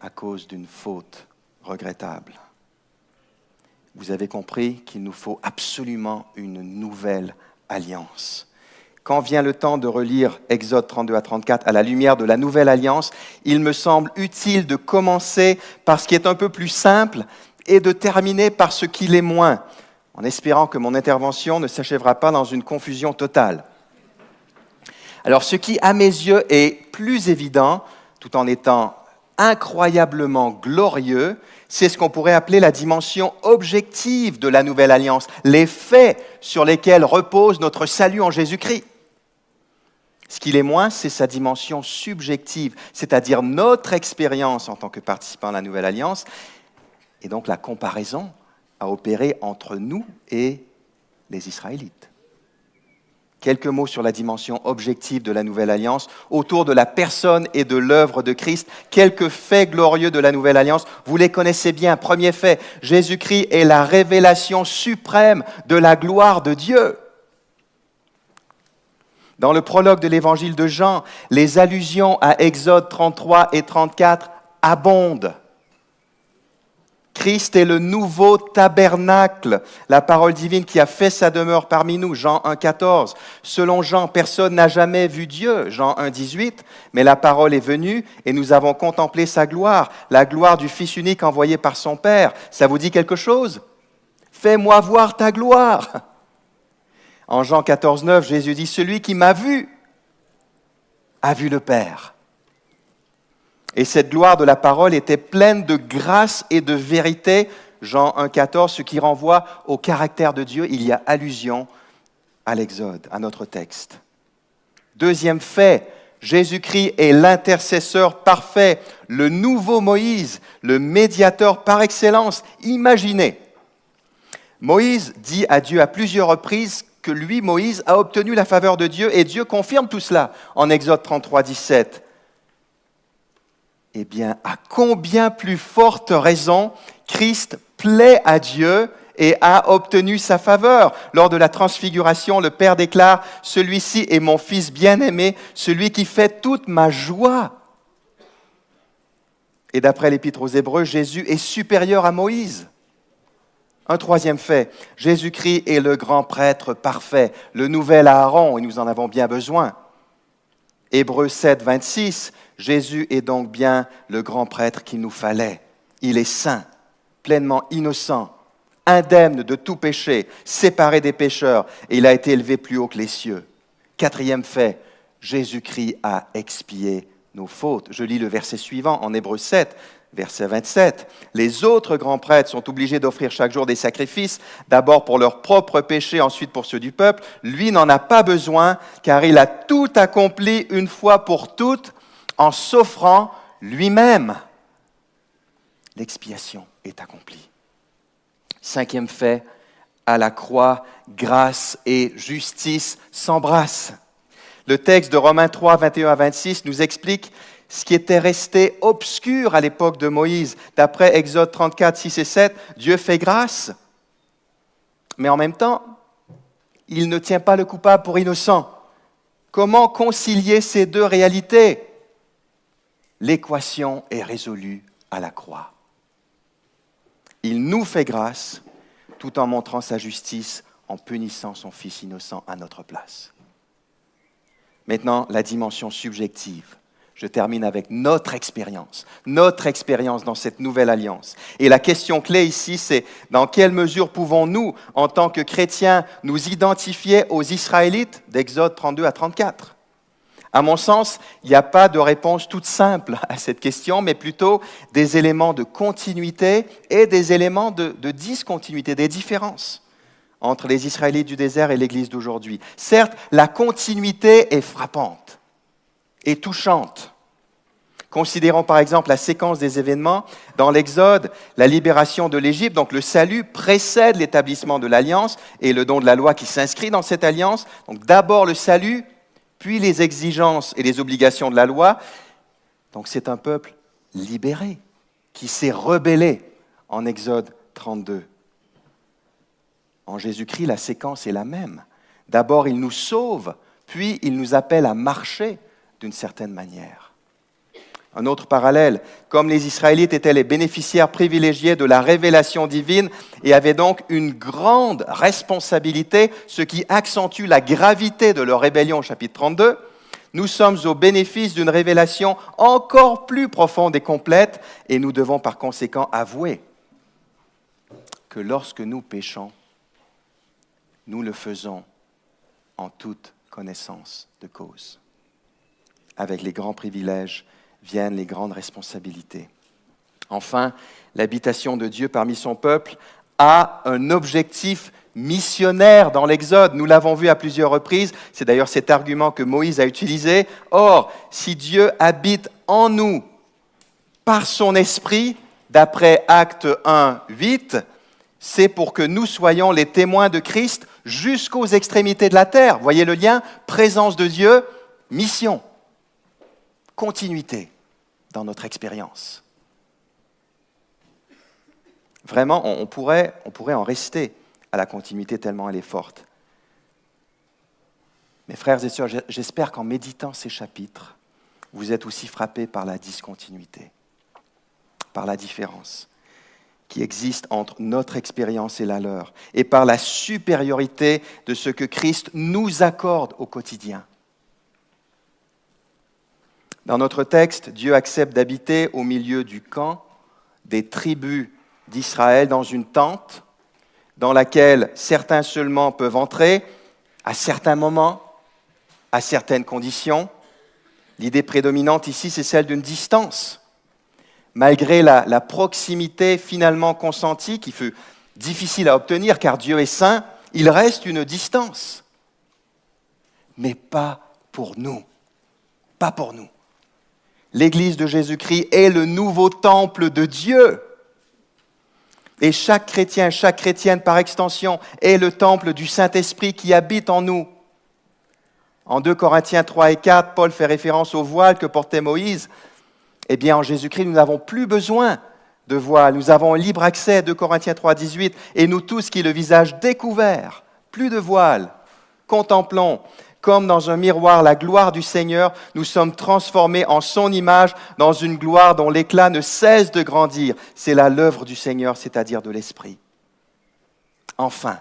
à cause d'une faute regrettable. Vous avez compris qu'il nous faut absolument une nouvelle alliance. Quand vient le temps de relire Exode 32 à 34 à la lumière de la nouvelle alliance, il me semble utile de commencer par ce qui est un peu plus simple et de terminer par ce qui l'est moins, en espérant que mon intervention ne s'achèvera pas dans une confusion totale. Alors, ce qui, à mes yeux, est plus évident, tout en étant incroyablement glorieux, c'est ce qu'on pourrait appeler la dimension objective de la nouvelle alliance, les faits sur lesquels repose notre salut en Jésus-Christ. Ce qui l'est moins, c'est sa dimension subjective, c'est-à-dire notre expérience en tant que participant à la nouvelle alliance, et donc la comparaison à opérer entre nous et les Israélites. Quelques mots sur la dimension objective de la Nouvelle Alliance, autour de la personne et de l'œuvre de Christ. Quelques faits glorieux de la Nouvelle Alliance, vous les connaissez bien. Premier fait, Jésus-Christ est la révélation suprême de la gloire de Dieu. Dans le prologue de l'Évangile de Jean, les allusions à Exode 33 et 34 abondent. Christ est le nouveau tabernacle, la parole divine qui a fait sa demeure parmi nous, Jean 1, 14. Selon Jean, personne n'a jamais vu Dieu, Jean 1, 18, mais la parole est venue et nous avons contemplé sa gloire, la gloire du Fils unique envoyé par son Père. Ça vous dit quelque chose? Fais-moi voir ta gloire. En Jean 14, 9, Jésus dit, celui qui m'a vu a vu le Père. Et cette gloire de la parole était pleine de grâce et de vérité. Jean 1, 14, ce qui renvoie au caractère de Dieu. Il y a allusion à l'Exode, à notre texte. Deuxième fait, Jésus-Christ est l'intercesseur parfait, le nouveau Moïse, le médiateur par excellence. Imaginez, Moïse dit à Dieu à plusieurs reprises que lui, Moïse, a obtenu la faveur de Dieu et Dieu confirme tout cela en Exode 33, 17. Eh bien, à combien plus forte raison Christ plaît à Dieu et a obtenu sa faveur. Lors de la transfiguration, le Père déclare « Celui-ci est mon Fils bien-aimé, celui qui fait toute ma joie. » Et d'après l'Épître aux Hébreux, Jésus est supérieur à Moïse. Un troisième fait, Jésus-Christ est le grand prêtre parfait, le nouvel Aaron, et nous en avons bien besoin. Hébreux 7, 26, Jésus est donc bien le grand prêtre qu'il nous fallait. Il est saint, pleinement innocent, indemne de tout péché, séparé des pécheurs, et il a été élevé plus haut que les cieux. Quatrième fait, Jésus-Christ a expié nos fautes. Je lis le verset suivant en Hébreux 7, verset 27. Les autres grands prêtres sont obligés d'offrir chaque jour des sacrifices, d'abord pour leurs propres péchés, ensuite pour ceux du peuple. Lui n'en a pas besoin, car il a tout accompli une fois pour toutes en s'offrant lui-même. L'expiation est accomplie. Cinquième fait, à la croix, grâce et justice s'embrassent. Le texte de Romains 3, 21 à 26 nous explique ce qui était resté obscur à l'époque de Moïse. D'après Exode 34, 6 et 7, Dieu fait grâce, mais en même temps, il ne tient pas le coupable pour innocent. Comment concilier ces deux réalités ? L'équation est résolue à la croix. Il nous fait grâce tout en montrant sa justice, en punissant son Fils innocent à notre place. Maintenant, la dimension subjective. Je termine avec notre expérience dans cette nouvelle alliance. Et la question clé ici, c'est dans quelle mesure pouvons-nous, en tant que chrétiens, nous identifier aux Israélites d'Exode 32 à 34 ? À mon sens, il n'y a pas de réponse toute simple à cette question, mais plutôt des éléments de continuité et des éléments de discontinuité, des différences entre les Israélites du désert et l'Église d'aujourd'hui. Certes, la continuité est frappante et touchante. Considérons par exemple la séquence des événements. Dans l'Exode, la libération de l'Égypte, donc le salut, précède l'établissement de l'alliance et le don de la loi qui s'inscrit dans cette alliance. Donc d'abord le salut, puis les exigences et les obligations de la loi. Donc c'est un peuple libéré qui s'est rebellé en Exode 32. En Jésus-Christ, la séquence est la même. D'abord, il nous sauve, puis il nous appelle à marcher d'une certaine manière. Un autre parallèle, comme les Israélites étaient les bénéficiaires privilégiés de la révélation divine et avaient donc une grande responsabilité, ce qui accentue la gravité de leur rébellion au chapitre 32, nous sommes au bénéfice d'une révélation encore plus profonde et complète et nous devons par conséquent avouer que lorsque nous péchons, nous le faisons en toute connaissance de cause. Avec les grands privilèges viennent les grandes responsabilités. Enfin, l'habitation de Dieu parmi son peuple a un objectif missionnaire dans l'Exode. Nous l'avons vu à plusieurs reprises. C'est d'ailleurs cet argument que Moïse a utilisé. Or, si Dieu habite en nous par son esprit, d'après Actes 1, 8, c'est pour que nous soyons les témoins de Christ jusqu'aux extrémités de la terre. Voyez le lien ? Présence de Dieu, mission, continuité dans notre expérience. Vraiment, on pourrait en rester à la continuité tellement elle est forte. Mes frères et sœurs, j'espère qu'en méditant ces chapitres, vous êtes aussi frappés par la discontinuité, par la différence qui existe entre notre expérience et la leur, et par la supériorité de ce que Christ nous accorde au quotidien. Dans notre texte, Dieu accepte d'habiter au milieu du camp des tribus d'Israël dans une tente dans laquelle certains seulement peuvent entrer à certains moments, à certaines conditions. L'idée prédominante ici, c'est celle d'une distance. Malgré la proximité finalement consentie, qui fut difficile à obtenir car Dieu est saint, il reste une distance. Mais pas pour nous. Pas pour nous. L'Église de Jésus-Christ est le nouveau temple de Dieu. Et chaque chrétien, chaque chrétienne par extension est le temple du Saint-Esprit qui habite en nous. En 2 Corinthiens 3 et 4, Paul fait référence au voile que portait Moïse. Eh bien, en Jésus-Christ, nous n'avons plus besoin de voile. Nous avons un libre accès, 2 Corinthiens 3, 18. Et nous tous qui le visage découvert, plus de voile, contemplons, comme dans un miroir, la gloire du Seigneur, nous sommes transformés en son image dans une gloire dont l'éclat ne cesse de grandir. C'est là l'œuvre du Seigneur, c'est-à-dire de l'Esprit. Enfin,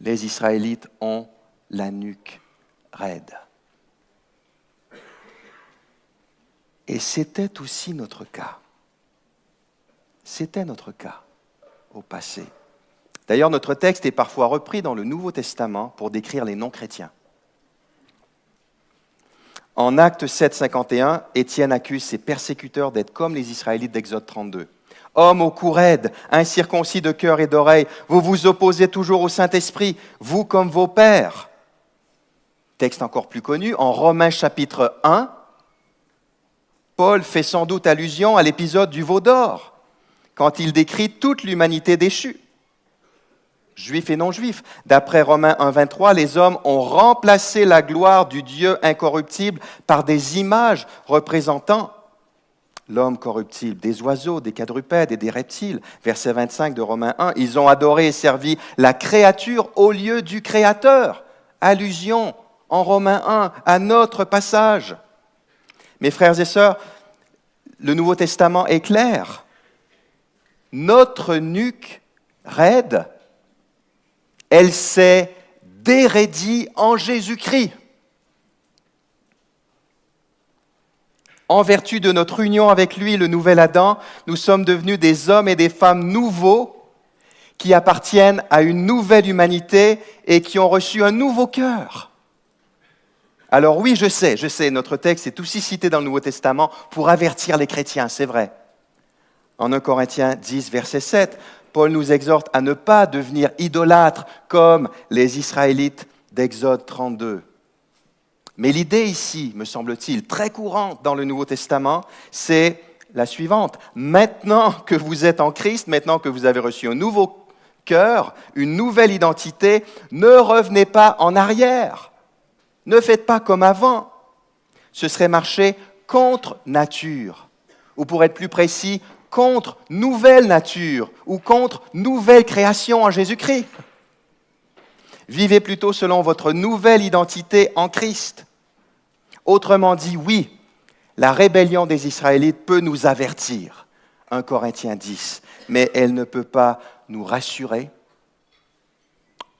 les Israélites ont la nuque raide. Et c'était aussi notre cas. C'était notre cas au passé. D'ailleurs, notre texte est parfois repris dans le Nouveau Testament pour décrire les non-chrétiens. En Actes 7, 51, Étienne accuse ses persécuteurs d'être comme les Israélites d'Exode 32. « Hommes au cou raide, incirconcis de cœur et d'oreille, vous vous opposez toujours au Saint-Esprit, vous comme vos pères. » Texte encore plus connu, en Romains chapitre 1, Paul fait sans doute allusion à l'épisode du veau d'or, quand il décrit toute l'humanité déchue, juifs et non-juifs. D'après Romains 1, 23, les hommes ont remplacé la gloire du Dieu incorruptible par des images représentant l'homme corruptible, des oiseaux, des quadrupèdes et des reptiles. Verset 25 de Romains 1, ils ont adoré et servi la créature au lieu du Créateur. Allusion en Romains 1 à notre passage. Mes frères et sœurs, le Nouveau Testament est clair. Notre nuque raide, elle s'est déraidie en Jésus-Christ. En vertu de notre union avec lui, le nouvel Adam, nous sommes devenus des hommes et des femmes nouveaux qui appartiennent à une nouvelle humanité et qui ont reçu un nouveau cœur. Alors oui, je sais, notre texte est aussi cité dans le Nouveau Testament pour avertir les chrétiens, c'est vrai. En 1 Corinthiens 10, verset 7, Paul nous exhorte à ne pas devenir idolâtres comme les Israélites d'Exode 32. Mais l'idée ici, me semble-t-il, très courante dans le Nouveau Testament, c'est la suivante. Maintenant que vous êtes en Christ, maintenant que vous avez reçu un nouveau cœur, une nouvelle identité, ne revenez pas en arrière. Ne faites pas comme avant. Ce serait marcher contre nature. Ou pour être plus précis, contre nouvelle nature ou contre nouvelle création en Jésus-Christ. Vivez plutôt selon votre nouvelle identité en Christ. Autrement dit, oui, la rébellion des Israélites peut nous avertir, 1 Corinthiens 10, mais elle ne peut pas nous rassurer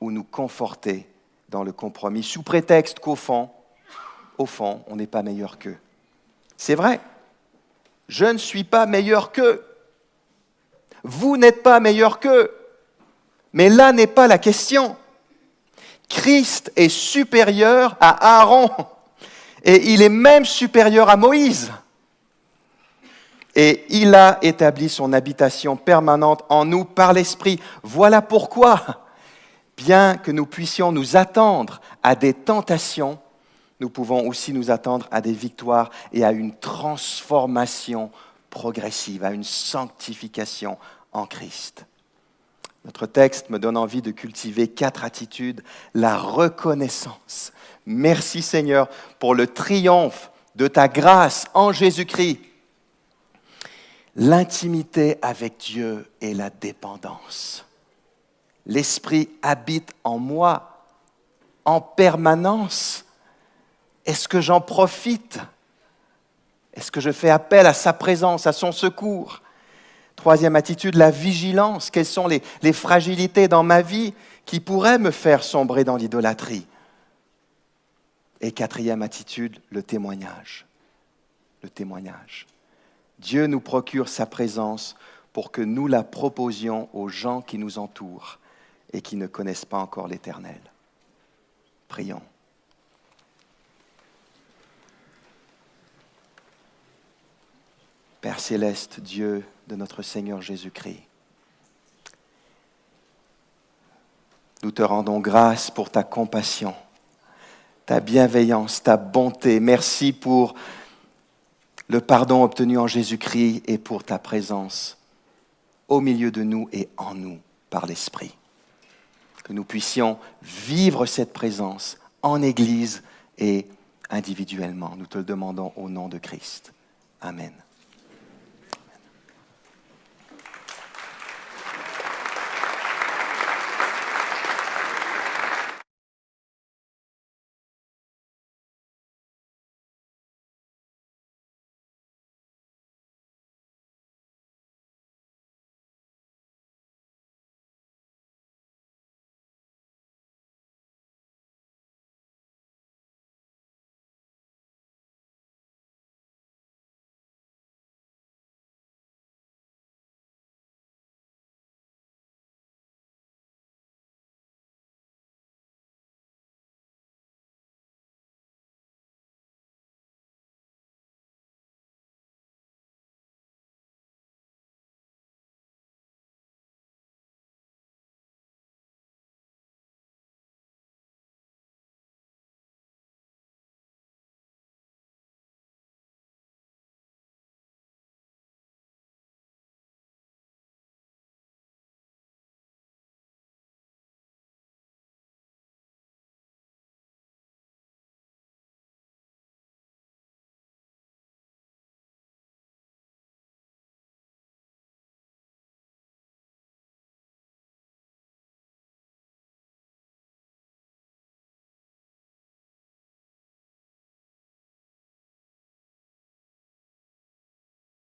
ou nous conforter dans le compromis, sous prétexte qu'au fond, on n'est pas meilleur qu'eux. C'est vrai, je ne suis pas meilleur qu'eux. Vous n'êtes pas meilleur qu'eux. Mais là n'est pas la question. Christ est supérieur à Aaron et il est même supérieur à Moïse. Et il a établi son habitation permanente en nous par l'Esprit. Voilà pourquoi, bien que nous puissions nous attendre à des tentations, nous pouvons aussi nous attendre à des victoires et à une transformation progressive, à une sanctification en Christ. Notre texte me donne envie de cultiver 4 attitudes. La reconnaissance. Merci Seigneur pour le triomphe de ta grâce en Jésus-Christ. L'intimité avec Dieu et la dépendance. L'Esprit habite en moi en permanence. Est-ce que j'en profite? Est-ce que je fais appel à sa présence, à son secours? 3e attitude, la vigilance. Quelles sont les fragilités dans ma vie qui pourraient me faire sombrer dans l'idolâtrie? Et 4e attitude, le témoignage. Le témoignage. Dieu nous procure sa présence pour que nous la proposions aux gens qui nous entourent et qui ne connaissent pas encore l'Éternel. Prions. Père céleste, Dieu de notre Seigneur Jésus-Christ, nous te rendons grâce pour ta compassion, ta bienveillance, ta bonté. Merci pour le pardon obtenu en Jésus-Christ et pour ta présence au milieu de nous et en nous par l'Esprit. Que nous puissions vivre cette présence en Église et individuellement. Nous te le demandons au nom de Christ. Amen.